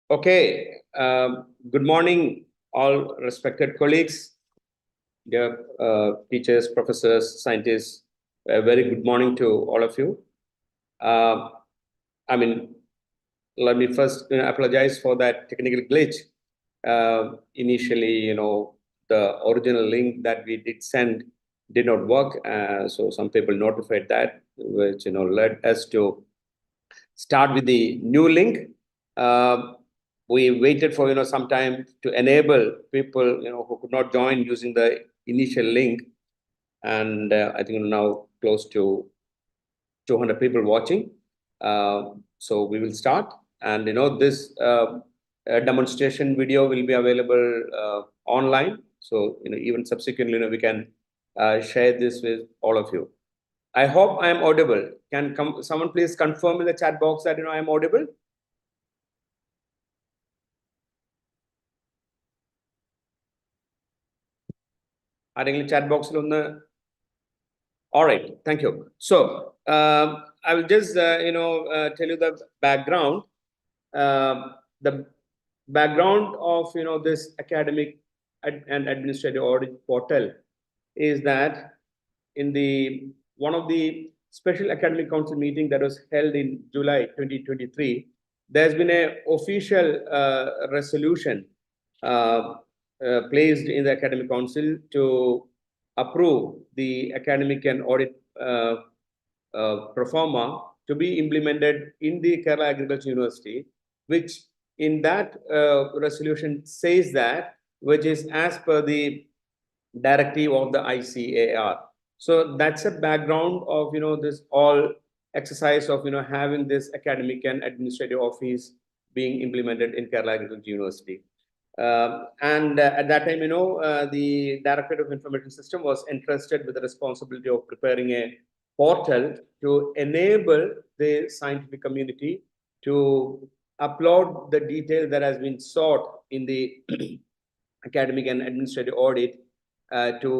Okay, good morning, all respected colleagues, dear teachers, professors, scientists. A very good morning to all of you. Uh, I mean, let me first apologize for that technical glitch. Initially, the original link that we did send did not work. So some people notified that, which led us to start with the new link. Uh, we waited for some time to enable people who could not join using the initial link, and I think now close to 200 people watching. So we will start, and this demonstration video will be available online. So even subsequently, we can share this with all of you. I hope I am audible. Can someone please confirm in the chat box that I am audible? ആരെങ്കിലും chat box all right, thank you. So I will just tell you the background. The background of this academic and administrative audit portal is that in the one of the special academic council meeting that was held in July 2023, there's been a official resolution placed in the academic council to approve the academic and audit pro forma to be implemented in the Kerala Agriculture University, which in that resolution says that, which is as per the directive of the ICAR. So that's a background of this all exercise of having this academic and administrative office being implemented in Kerala Agriculture University. And at that time, the Directorate of Information System was entrusted with the responsibility of preparing a portal to enable the scientific community to upload the detail that has been sought in the academic and administrative audit to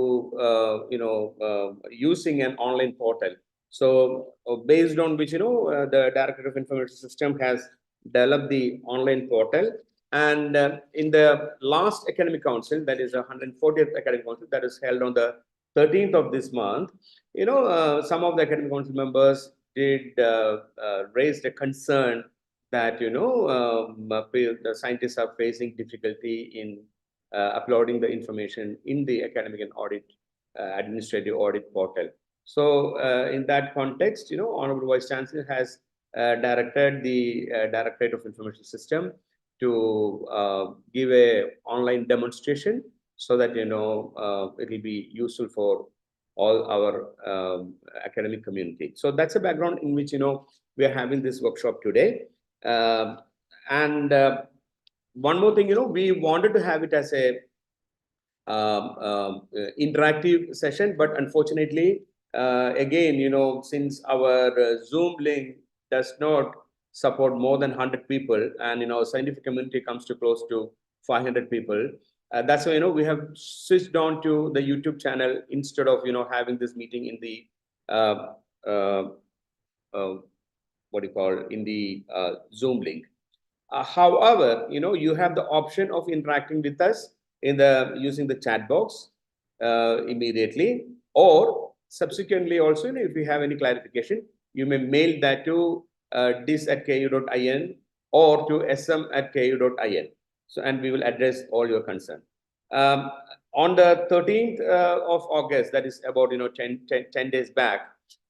using an online portal. So based on which the Directorate of Information System has developed the online portal. And in the last academic council, that is 140th academic council, that is held on the 13th of this month, some of the academic council members did raise a concern that the scientists are facing difficulty in uploading the information in the academic and audit administrative audit portal. So in that context, Honorable Vice Chancellor has directed the Directorate of Information System to give a online demonstration so that it will be useful for all our academic community. So that's a background in which we are having this workshop today. And one more thing, we wanted to have it as a interactive session, but unfortunately, again, since our Zoom link does not support more than 100 people, and scientific community comes to close to 500 people, that's why we have switched on to the YouTube channel instead of having this meeting in the what do you call in the Zoom link. However, you have the option of interacting with us in the using the chat box immediately, or subsequently also, if you have any clarification, you may mail that to dis@ku.in or to sm@ku.in. So, and we will address all your concern. On the 13th of August, that is about 10 days back,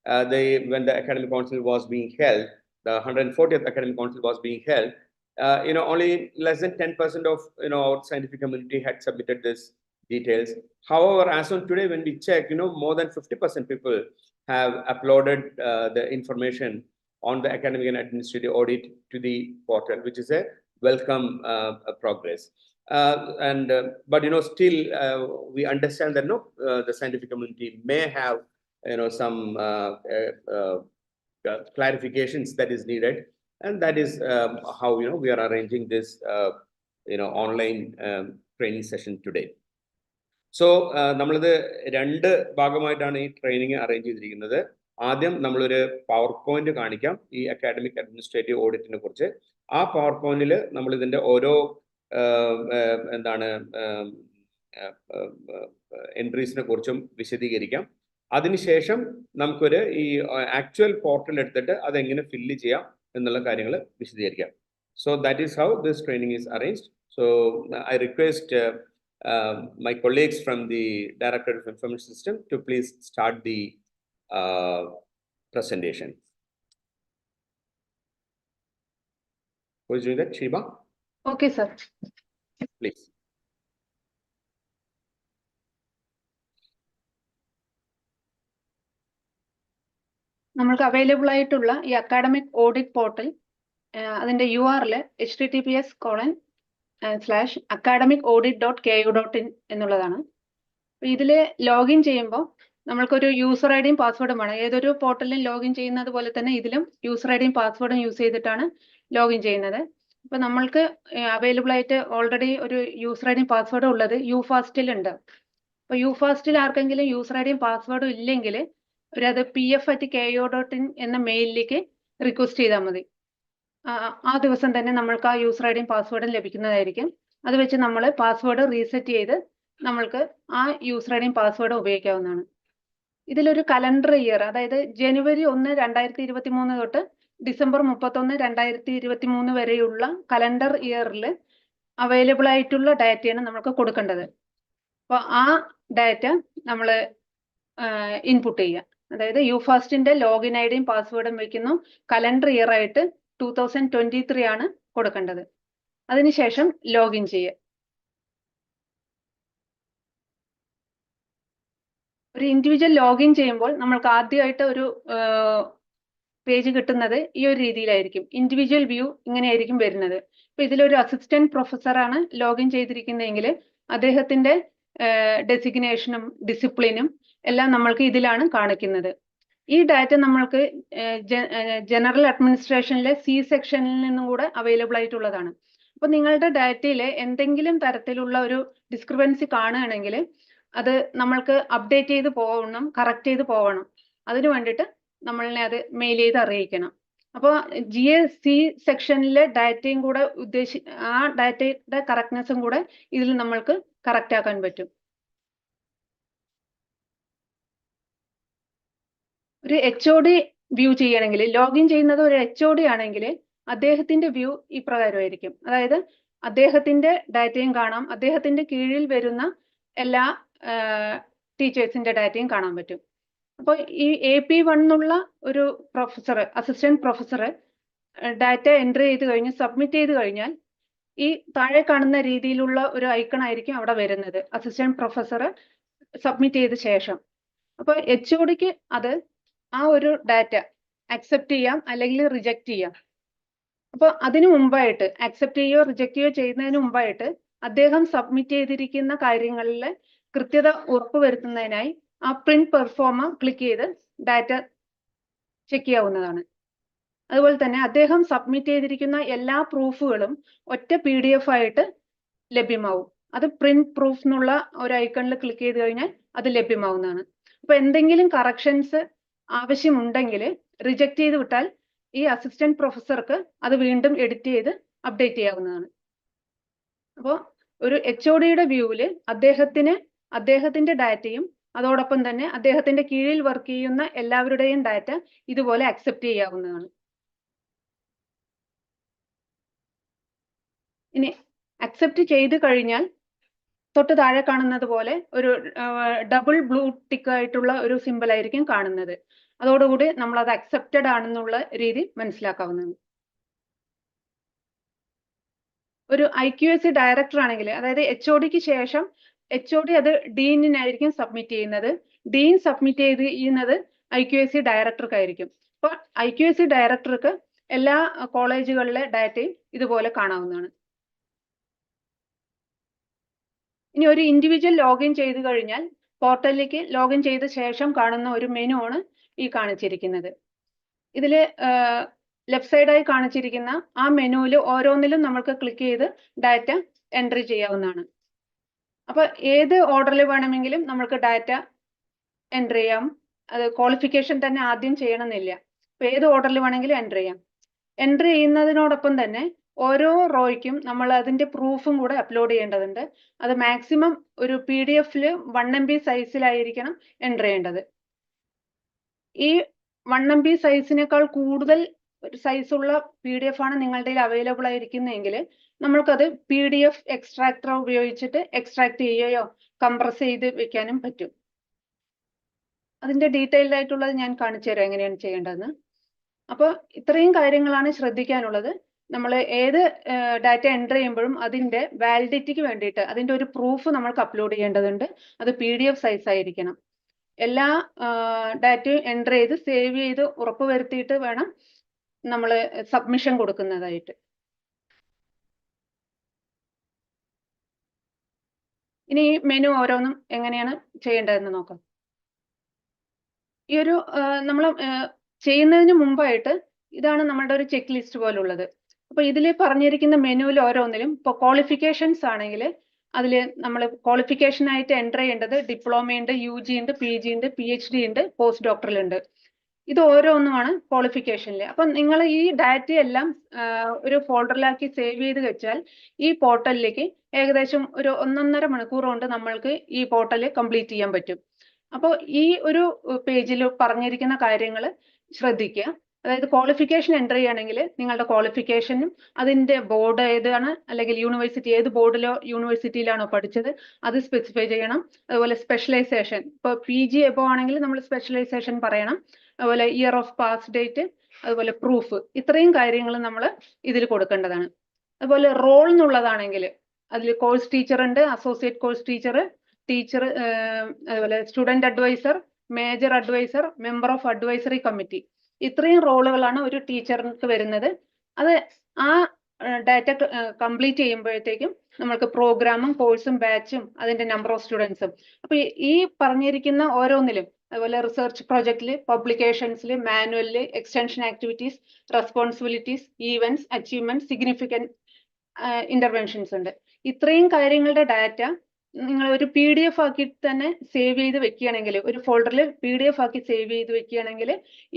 when the academic council was being held, the 140th academic council was being held. Only less than 10% of our scientific community had submitted this details. However, as on today, when we check, more than 50% people have uploaded the information on the academic and administrative audit to the portal, which is a welcome progress. But still we understand that the scientific community may have some clarifications that is needed, and that is how we are arranging this online training session today. So നമ്മളിത് രണ്ട് ഭാഗമായിട്ടാണ് ഈ training arrange ചെയ്തിരിക്കുന്നത്. ആദ്യം നമ്മളൊരു power point കാണിക്കാം ഈ academic administrative ഓഡിറ്റിനെ കുറിച്ച്. ആ പവർ പോയിന്റിൽ നമ്മൾ ഇതിന്റെ ഓരോ എന്താണ് എൻട്രീസിനെ കുറിച്ചും വിശദീകരിക്കാം. അതിനുശേഷം നമുക്കൊരു ഈ ആക്ച്വൽ പോർട്ടൽ എടുത്തിട്ട് അതെങ്ങനെ ഫില്ല് ചെയ്യാം എന്നുള്ള കാര്യങ്ങൾ വിശദീകരിക്കാം. So that is how this training is arranged. So I request my colleagues from the Directorate of Information System to please start the presentation. Who is doing that? Shiba? Okay, sir. Please. നമ്മൾക്ക് available ആയിട്ടുള്ള ഈ academic audit portal അതിന്റെ URL https:/academicaudit.ku.in എന്നുള്ളതാണ്. ഇതിൽ login ചെയ്യുമ്പോൾ നമ്മൾക്കൊരു user ഐഡിയും പാസ്വേഡും വേണം. ഏതൊരു പോർട്ടലിലും ലോഗിൻ ചെയ്യുന്നത് പോലെ തന്നെ ഇതിലും യൂസർ ഐഡിയും പാസ്വേഡും യൂസ് ചെയ്തിട്ടാണ് ലോഗിൻ ചെയ്യുന്നത്. അപ്പൊ നമ്മൾക്ക് അവൈലബിൾ ആയിട്ട് ഓൾറെഡി ഒരു യൂസർ ഐഡിയും പാസ്വേഡും ഉള്ളത് യുഫാസ്റ്റിൽ ഉണ്ട്. അപ്പൊ യുഫാസ്റ്റിൽ ആർക്കെങ്കിലും യൂസർ ഐഡിയും പാസ്വേഡും ഇല്ലെങ്കിൽ അത് pf@ku.in എന്ന മെയിലിലേക്ക് റിക്വസ്റ്റ് ചെയ്താൽ മതി. ആ ദിവസം തന്നെ നമ്മൾക്ക് ആ യൂസർ ഐഡിയും പാസ്വേഡും ലഭിക്കുന്നതായിരിക്കും. അത് വെച്ച് നമ്മൾ പാസ്വേഡ് റീസെറ്റ് ചെയ്ത് നമ്മൾക്ക് ആ യൂസർ ഐഡിയും പാസ്വേഡും ഉപയോഗിക്കാവുന്നതാണ്. ഇതിലൊരു കലണ്ടർ ഇയർ, അതായത് ജനുവരി 1, 2023 തൊട്ട് ഡിസംബർ 31, 2023 വരെയുള്ള കലണ്ടർ ഇയറിൽ അവൈലബിൾ ആയിട്ടുള്ള ഡാറ്റയാണ് നമുക്ക് കൊടുക്കേണ്ടത്. അപ്പോൾ ആ ഡാറ്റ നമ്മൾ ഇൻപുട്ട് ചെയ്യുക. അതായത് യുഫാസ്റ്റിന്റെ ലോഗിൻ ഐഡിയും പാസ്വേഡും വയ്ക്കുന്നു. കലണ്ടർ ഇയർ ആയിട്ട് 2023 ആണ് കൊടുക്കേണ്ടത്. അതിനുശേഷം ലോഗിൻ ചെയ്യുക. ഒരു ഇൻഡിവിജ്വൽ ലോഗിൻ ചെയ്യുമ്പോൾ നമ്മൾക്ക് ആദ്യമായിട്ട് ഒരു പേജ് കിട്ടുന്നത് ഈ ഒരു രീതിയിലായിരിക്കും. ഇൻഡിവിജ്വൽ വ്യൂ ഇങ്ങനെയായിരിക്കും വരുന്നത്. അപ്പൊ ഇതിലൊരു അസിസ്റ്റന്റ് പ്രൊഫസറാണ് ലോഗിൻ ചെയ്തിരിക്കുന്നതെങ്കിൽ അദ്ദേഹത്തിന്റെ ഡെസിഗ്നേഷനും ഡിസിപ്ലിനും എല്ലാം നമ്മൾക്ക് ഇതിലാണ് കാണിക്കുന്നത്. ഈ ഡാറ്റ നമ്മൾക്ക് ജനറൽ അഡ്മിനിസ്ട്രേഷനിലെ C സെക്ഷനിൽ നിന്നും കൂടെ അവൈലബിൾ ആയിട്ടുള്ളതാണ്. അപ്പൊ നിങ്ങളുടെ ഡാറ്റയിൽ എന്തെങ്കിലും തരത്തിലുള്ള ഒരു ഡിസ്ക്രിപ്പൻസി കാണുകയാണെങ്കിൽ അത് നമ്മൾക്ക് അപ്ഡേറ്റ് ചെയ്ത് പോകണം, കറക്റ്റ് ചെയ്ത് പോകണം. അതിനു വേണ്ടിയിട്ട് നമ്മളെ അത് മെയിൽ ചെയ്ത് അറിയിക്കണം. അപ്പോൾ GSC സെക്ഷനിലെ ഡാറ്റയും കൂടെ ആ ഡാറ്റയുടെ കറക്റ്റ്നെസ്സും കൂടെ ഇതിൽ നമ്മൾക്ക് കറക്റ്റ് ആക്കാൻ പറ്റും. ഒരു HOD വ്യൂ ചെയ്യണമെങ്കിൽ, ലോഗിൻ ചെയ്യുന്നത് ഒരു HOD ആണെങ്കിൽ അദ്ദേഹത്തിന്റെ വ്യൂ ഈ പ്രകാരമായിരിക്കും. അതായത് അദ്ദേഹത്തിന്റെ ഡാറ്റയും കാണാം, അദ്ദേഹത്തിന്റെ കീഴിൽ വരുന്ന എല്ലാ ടീച്ചേഴ്സിന്റെ ഡാറ്റയും കാണാൻ പറ്റും. അപ്പോൾ ഈ AP1 എന്നുള്ള ഒരു professor, assistant professor data entry ചെയ്ത് കഴിഞ്ഞ് സബ്മിറ്റ് ചെയ്ത് കഴിഞ്ഞാൽ ഈ താഴെ കാണുന്ന രീതിയിലുള്ള ഒരു ഐക്കൺ ആയിരിക്കും അവിടെ വരുന്നത്, അസിസ്റ്റന്റ് പ്രൊഫസർ സബ്മിറ്റ് ചെയ്ത ശേഷം. അപ്പോൾ HODക്ക് അത് ആ ഒരു ഡാറ്റ അക്സെപ്റ്റ് ചെയ്യാം അല്ലെങ്കിൽ റിജക്റ്റ് ചെയ്യാം. അപ്പോൾ അതിനു മുമ്പായിട്ട്, അക്സെപ്റ്റ് ചെയ്യുകയോ റിജക്റ്റ് ചെയ്യുകയോ ചെയ്യുന്നതിന് മുമ്പായിട്ട് അദ്ദേഹം സബ്മിറ്റ് ചെയ്തിരിക്കുന്ന കാര്യങ്ങളിൽ കൃത്യത ഉറപ്പുവരുത്തുന്നതിനായി ആ പ്രിന്റ് പെർഫോമർ ക്ലിക്ക് ചെയ്ത് ഡാറ്റ ചെക്ക് ചെയ്യാവുന്നതാണ്. അതുപോലെ തന്നെ അദ്ദേഹം സബ്മിറ്റ് ചെയ്തിരിക്കുന്ന എല്ലാ പ്രൂഫുകളും ഒറ്റ PDF ആയിട്ട് ലഭ്യമാവും. അത് പ്രിന്റ് പ്രൂഫ് എന്നുള്ള ഒരു ഐക്കണിൽ ക്ലിക്ക് ചെയ്ത് കഴിഞ്ഞാൽ അത് ലഭ്യമാവുന്നതാണ്. അപ്പൊ എന്തെങ്കിലും കറക്ഷൻസ് ആവശ്യമുണ്ടെങ്കിൽ റിജക്റ്റ് ചെയ്ത് വിട്ടാൽ ഈ അസിസ്റ്റന്റ് പ്രൊഫസർക്ക് അത് വീണ്ടും എഡിറ്റ് ചെയ്ത് അപ്ഡേറ്റ് ചെയ്യാവുന്നതാണ്. അപ്പോൾ ഒരു HODയുടെ വ്യൂവില് അദ്ദേഹത്തിന്റെ ഡാറ്റയും അതോടൊപ്പം തന്നെ അദ്ദേഹത്തിന്റെ കീഴിൽ വർക്ക് ചെയ്യുന്ന എല്ലാവരുടെയും ഡാറ്റ ഇതുപോലെ അക്സെപ്റ്റ് ചെയ്യാവുന്നതാണ്. ഇനി അക്സെപ്റ്റ് ചെയ്ത് കഴിഞ്ഞാൽ തൊട്ട് താഴെ കാണുന്നത് പോലെ ഒരു ഡബിൾ ബ്ലൂ ടിക്ക് ആയിട്ടുള്ള ഒരു സിമ്പിൾ ആയിരിക്കും കാണുന്നത്. അതോടുകൂടി നമ്മൾ അത് അക്സെപ്റ്റഡ് ആണെന്നുള്ള രീതി മനസ്സിലാക്കാവുന്നതാണ്. ഒരു IQAC ഡയറക്ടർ ആണെങ്കിൽ, അതായത് HODക്ക് ശേഷം HOD അത് ഡീനിനായിരിക്കും സബ്മിറ്റ് ചെയ്യുന്നത്. ഡീൻ സബ്മിറ്റ് ചെയ്യുന്നത് IQAC ഡയറക്ടർക്കായിരിക്കും. അപ്പോൾ IQAC ഡയറക്ടർക്ക് എല്ലാ കോളേജുകളിലെ ഡാറ്റയും ഇതുപോലെ കാണാവുന്നതാണ്. ഇനി ഒരു ഇൻഡിവിജ്വൽ ലോഗിൻ ചെയ്ത് കഴിഞ്ഞാൽ പോർട്ടലിലേക്ക് ലോഗിൻ ചെയ്ത ശേഷം കാണുന്ന ഒരു മെനു ആണ് ഈ കാണിച്ചിരിക്കുന്നത്. ഇതിൽ ലെഫ്റ്റ് സൈഡായി കാണിച്ചിരിക്കുന്ന ആ മെനുവിൽ ഓരോന്നിലും നമുക്ക് ക്ലിക്ക് ചെയ്ത് ഡാറ്റ എൻട്രി ചെയ്യാവുന്നതാണ്. അപ്പൊ ഏത് ഓർഡറിൽ വേണമെങ്കിലും നമുക്ക് ഡാറ്റ എൻട്രി ചെയ്യാം. അത് ക്വാളിഫിക്കേഷൻ തന്നെ ആദ്യം ചെയ്യണമെന്നില്ല. ഇപ്പൊ ഏത് ഓർഡറിൽ വേണമെങ്കിലും എൻ്റർ ചെയ്യാം. എൻ്റർ ചെയ്യുന്നതിനോടൊപ്പം തന്നെ ഓരോ റോയ്ക്കും നമ്മൾ അതിന്റെ പ്രൂഫും കൂടെ അപ്ലോഡ് ചെയ്യേണ്ടതുണ്ട്. അത് മാക്സിമം ഒരു PDF 1 MB സൈസിലായിരിക്കണം എൻ്റർ ചെയ്യേണ്ടത്. ഈ 1 MB സൈസിനേക്കാൾ കൂടുതൽ ഒരു സൈസുള്ള PDF ആണ് നിങ്ങളുടെ അവൈലബിൾ ആയിരിക്കുന്നതെങ്കിൽ നമ്മൾക്കത് PDF എക്സ്ട്രാക്ടർ ഉപയോഗിച്ചിട്ട് എക്സ്ട്രാക്ട് ചെയ്യുകയോ കംപ്രസ് ചെയ്ത് വെക്കാനും പറ്റും. അതിന്റെ ഡീറ്റെയിൽഡ് ആയിട്ടുള്ളത് ഞാൻ കാണിച്ചു തരാം എങ്ങനെയാണ് ചെയ്യേണ്ടതെന്ന്. അപ്പോൾ ഇത്രയും കാര്യങ്ങളാണ് ശ്രദ്ധിക്കാനുള്ളത്. നമ്മൾ ഏത് ഡാറ്റ എൻ്റർ ചെയ്യുമ്പോഴും അതിന്റെ വാലിഡിറ്റിക്ക് വേണ്ടിയിട്ട് അതിന്റെ ഒരു പ്രൂഫ് നമ്മൾക്ക് അപ്ലോഡ് ചെയ്യേണ്ടതുണ്ട്. അത് PDF സൈസ് ആയിരിക്കണം. എല്ലാ ഡാറ്റയും എൻ്റർ ചെയ്ത് സേവ് ചെയ്ത് ഉറപ്പുവരുത്തിയിട്ട് വേണം നമ്മൾ സബ്മിഷൻ കൊടുക്കുന്നതായിട്ട്. ഇനി ഈ മെനു ഓരോന്നും എങ്ങനെയാണ് ചെയ്യേണ്ടതെന്ന് നോക്കാം. ഈ ഒരു നമ്മൾ ചെയ്യുന്നതിന് മുമ്പായിട്ട് ഇതാണ് നമ്മുടെ ഒരു ചെക്ക് ലിസ്റ്റ് പോലുള്ളത്. അപ്പൊ ഇതിൽ പറഞ്ഞിരിക്കുന്ന മെനുവിൽ ഓരോന്നിലും ഇപ്പൊ ക്വാളിഫിക്കേഷൻസ് ആണെങ്കിൽ അതിൽ നമ്മൾ ക്വാളിഫിക്കേഷൻ ആയിട്ട് എൻ്റർ ചെയ്യേണ്ടത് ഡിപ്ലോമയുണ്ട്, UG ഉണ്ട്, PG ഉണ്ട്, PhD ഉണ്ട്, പോസ്റ്റ് ഡോക്ടറൽ ഉണ്ട്. ഇത് ഓരോന്നുമാണ് ക്വാളിഫിക്കേഷനിൽ. അപ്പൊ നിങ്ങൾ ഈ ഡാറ്റ എല്ലാം ഒരു ഫോൾഡറിലാക്കി സേവ് ചെയ്ത് വെച്ചാൽ ഈ പോർട്ടലിലേക്ക് ഏകദേശം ഒരു 1.5 മണിക്കൂർ കൊണ്ട് നമ്മൾക്ക് ഈ പോർട്ടൽ കംപ്ലീറ്റ് ചെയ്യാൻ പറ്റും. അപ്പോൾ ഈ ഒരു പേജിൽ പറഞ്ഞിരിക്കുന്ന കാര്യങ്ങൾ ശ്രദ്ധിക്കുക. അതായത് ക്വാളിഫിക്കേഷൻ എൻ്റർ ചെയ്യുകയാണെങ്കിൽ നിങ്ങളുടെ ക്വാളിഫിക്കേഷനും അതിന്റെ ബോർഡ് ഏതാണ് അല്ലെങ്കിൽ യൂണിവേഴ്സിറ്റി ഏത് ബോർഡിലോ യൂണിവേഴ്സിറ്റിയിലാണോ പഠിച്ചത് അത് സ്പെസിഫൈ ചെയ്യണം. അതുപോലെ സ്പെഷ്യലൈസേഷൻ ഇപ്പോൾ PG എബോ ആണെങ്കിൽ നമ്മൾ സ്പെഷ്യലൈസേഷൻ പറയണം. അതുപോലെ ഇയർ ഓഫ് പാസ് ഡേറ്റ്, അതുപോലെ പ്രൂഫ്, ഇത്രയും കാര്യങ്ങൾ നമ്മൾ ഇതിൽ കൊടുക്കേണ്ടതാണ്. അതുപോലെ റോൾ എന്നുള്ളതാണെങ്കിൽ അതിൽ കോഴ്സ് ടീച്ചർ ഉണ്ട്, അസോസിയേറ്റ് കോഴ്സ് ടീച്ചർ, അതുപോലെ student advisor, major advisor, member of advisory committee, ഇത്രയും റോളുകളാണ് ഒരു ടീച്ചർക്ക് വരുന്നത്. അത് ആ ഡാറ്റ കംപ്ലീറ്റ് ചെയ്യുമ്പോഴത്തേക്കും നമ്മൾക്ക് പ്രോഗ്രാമും കോഴ്സും ബാച്ചും അതിന്റെ നമ്പർ ഓഫ് സ്റ്റുഡൻസും. അപ്പൊ ഈ പറഞ്ഞിരിക്കുന്ന ഓരോന്നിലും അതുപോലെ റിസർച്ച് പ്രൊജക്റ്റില്, പബ്ലിക്കേഷൻസിൽ, മാനുവലില്, extension activities, responsibilities, events, achievement, significant interventions ഉണ്ട്. ഇത്രയും കാര്യങ്ങളുടെ ഡാറ്റ നിങ്ങൾ ഒരു PDF ആക്കി തന്നെ സേവ് ചെയ്ത് വെക്കുകയാണെങ്കിൽ, ഒരു ഫോൾഡറിൽ PDF ആക്കി സേവ് ചെയ്ത് വെക്കുകയാണെങ്കിൽ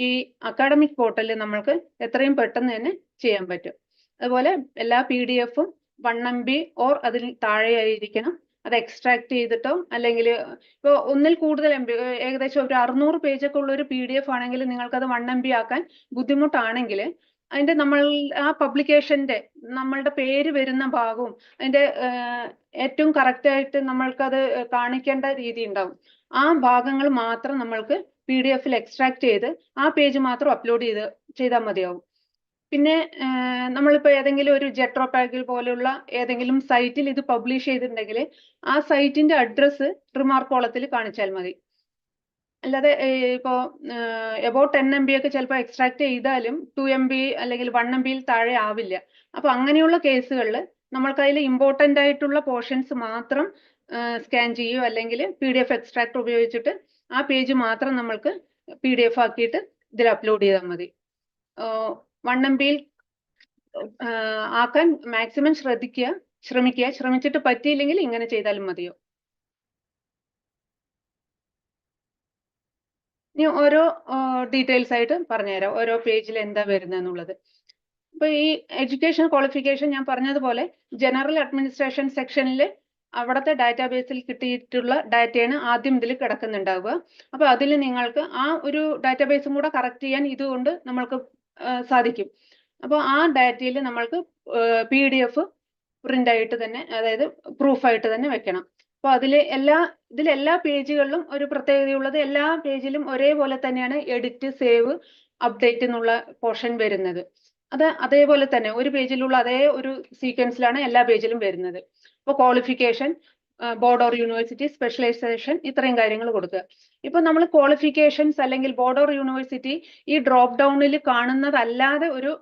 ഈ അക്കാഡമിക് പോർട്ടലിൽ നമ്മൾക്ക് എത്രയും പെട്ടെന്ന് തന്നെ ചെയ്യാൻ പറ്റും. അതുപോലെ എല്ലാ PDF-ഉം 1 MB ഓർ അതിൽ താഴെയായിരിക്കണം. അത് എക്സ്ട്രാക്ട് ചെയ്തിട്ടോ അല്ലെങ്കിൽ ഇപ്പോൾ ഒന്നിൽ കൂടുതൽ MB, ഏകദേശം ഒരു 600 പേജൊക്കെ ഉള്ള ഒരു PDF ആണെങ്കിൽ നിങ്ങൾക്കത് 1 MB ആക്കാൻ ബുദ്ധിമുട്ടാണെങ്കിൽ അതിന്റെ നമ്മൾ ആ പബ്ലിക്കേഷന്റെ നമ്മളുടെ പേര് വരുന്ന ഭാഗവും അതിന്റെ ഏറ്റവും കറക്റ്റ് ആയിട്ട് നമ്മൾക്കത് കാണിക്കേണ്ട രീതി ഉണ്ടാവും. ആ ഭാഗങ്ങൾ മാത്രം നമ്മൾക്ക് PDF-ൽ എക്സ്ട്രാക്ട് ചെയ്ത് ആ പേജ് മാത്രം അപ്ലോഡ് ചെയ്താൽ മതിയാവും. പിന്നെ നമ്മളിപ്പോൾ ഏതെങ്കിലും ഒരു ജെട്രോപാഗിൽ പോലെയുള്ള ഏതെങ്കിലും സൈറ്റിൽ ഇത് പബ്ലിഷ് ചെയ്തിട്ടുണ്ടെങ്കിൽ ആ സൈറ്റിന്റെ അഡ്രസ്സ് റിമാർക്ക് കോളത്തിൽ കാണിച്ചാൽ മതി. അല്ലാതെ ഇപ്പോൾ എബൌട്ട് 10 MB ഒക്കെ ചിലപ്പോൾ എക്സ്ട്രാക്ട് ചെയ്താലും 2 MB അല്ലെങ്കിൽ 1 MB താഴെ ആവില്ല. അപ്പൊ അങ്ങനെയുള്ള കേസുകളിൽ നമ്മൾക്ക് അതിൽ ഇമ്പോർട്ടൻ്റ് ആയിട്ടുള്ള പോർഷൻസ് മാത്രം സ്കാൻ ചെയ്യുകയോ അല്ലെങ്കിൽ PDF എക്സ്ട്രാക്ട് ഉപയോഗിച്ചിട്ട് ആ പേജ് മാത്രം നമ്മൾക്ക് PDF ആക്കിയിട്ട് ഇതിൽ അപ്ലോഡ് ചെയ്താൽ മതി. 1 MB ആക്കാൻ മാക്സിമം ശ്രമിച്ചിട്ട് പറ്റിയില്ലെങ്കിൽ ഇങ്ങനെ ചെയ്താലും മതിയോ. ഇനി ഓരോ ഡീറ്റെയിൽസ് ആയിട്ട് പറഞ്ഞുതരാം, ഓരോ പേജിൽ എന്താ വരുന്നതെന്നുള്ളത്. ഇപ്പൊ ഈ എഡ്യൂക്കേഷൻ ക്വാളിഫിക്കേഷൻ ഞാൻ പറഞ്ഞതുപോലെ ജനറൽ അഡ്മിനിസ്ട്രേഷൻ സെക്ഷനിൽ അവിടുത്തെ ഡാറ്റാബേസിൽ കിട്ടിയിട്ടുള്ള ഡാറ്റയാണ് ആദ്യം ഇതിൽ കിടക്കുന്നുണ്ടാവുക. അപ്പൊ അതിൽ നിങ്ങൾക്ക് ആ ഒരു ഡാറ്റാബേസും കൂടെ കറക്റ്റ് ചെയ്യാൻ ഇതുകൊണ്ട് നമ്മൾക്ക് സാധിക്കും. അപ്പോൾ ആ ഡാറ്റയിൽ നമ്മൾക്ക് PDF പ്രിന്റ് ആയിട്ട് തന്നെ, അതായത് പ്രൂഫായിട്ട് തന്നെ വെക്കണം. അപ്പൊ ഇതിലെല്ലാ പേജുകളിലും ഒരു പ്രത്യേകതയുള്ളത്, എല്ലാ പേജിലും ഒരേപോലെ തന്നെയാണ് എഡിറ്റ്, സേവ്, അപ്ഡേറ്റ് എന്നുള്ള പോർഷൻ വരുന്നത്. അത് അതേപോലെ തന്നെ ഒരു പേജിലുള്ള അതേ ഒരു സീക്വൻസിലാണ് എല്ലാ പേജിലും വരുന്നത്. അപ്പോൾ qualification, board or university, specialisation, ഇത്രയും കാര്യങ്ങൾ കൊടുക്കുക. ഇപ്പൊ നമ്മൾ ക്വാളിഫിക്കേഷൻസ് അല്ലെങ്കിൽ ബോർഡ് ഓർ യൂണിവേഴ്സിറ്റി ഈ ഡ്രോപ്പ് ഡൗണിൽ കാണുന്നതല്ലാതെ ഒരു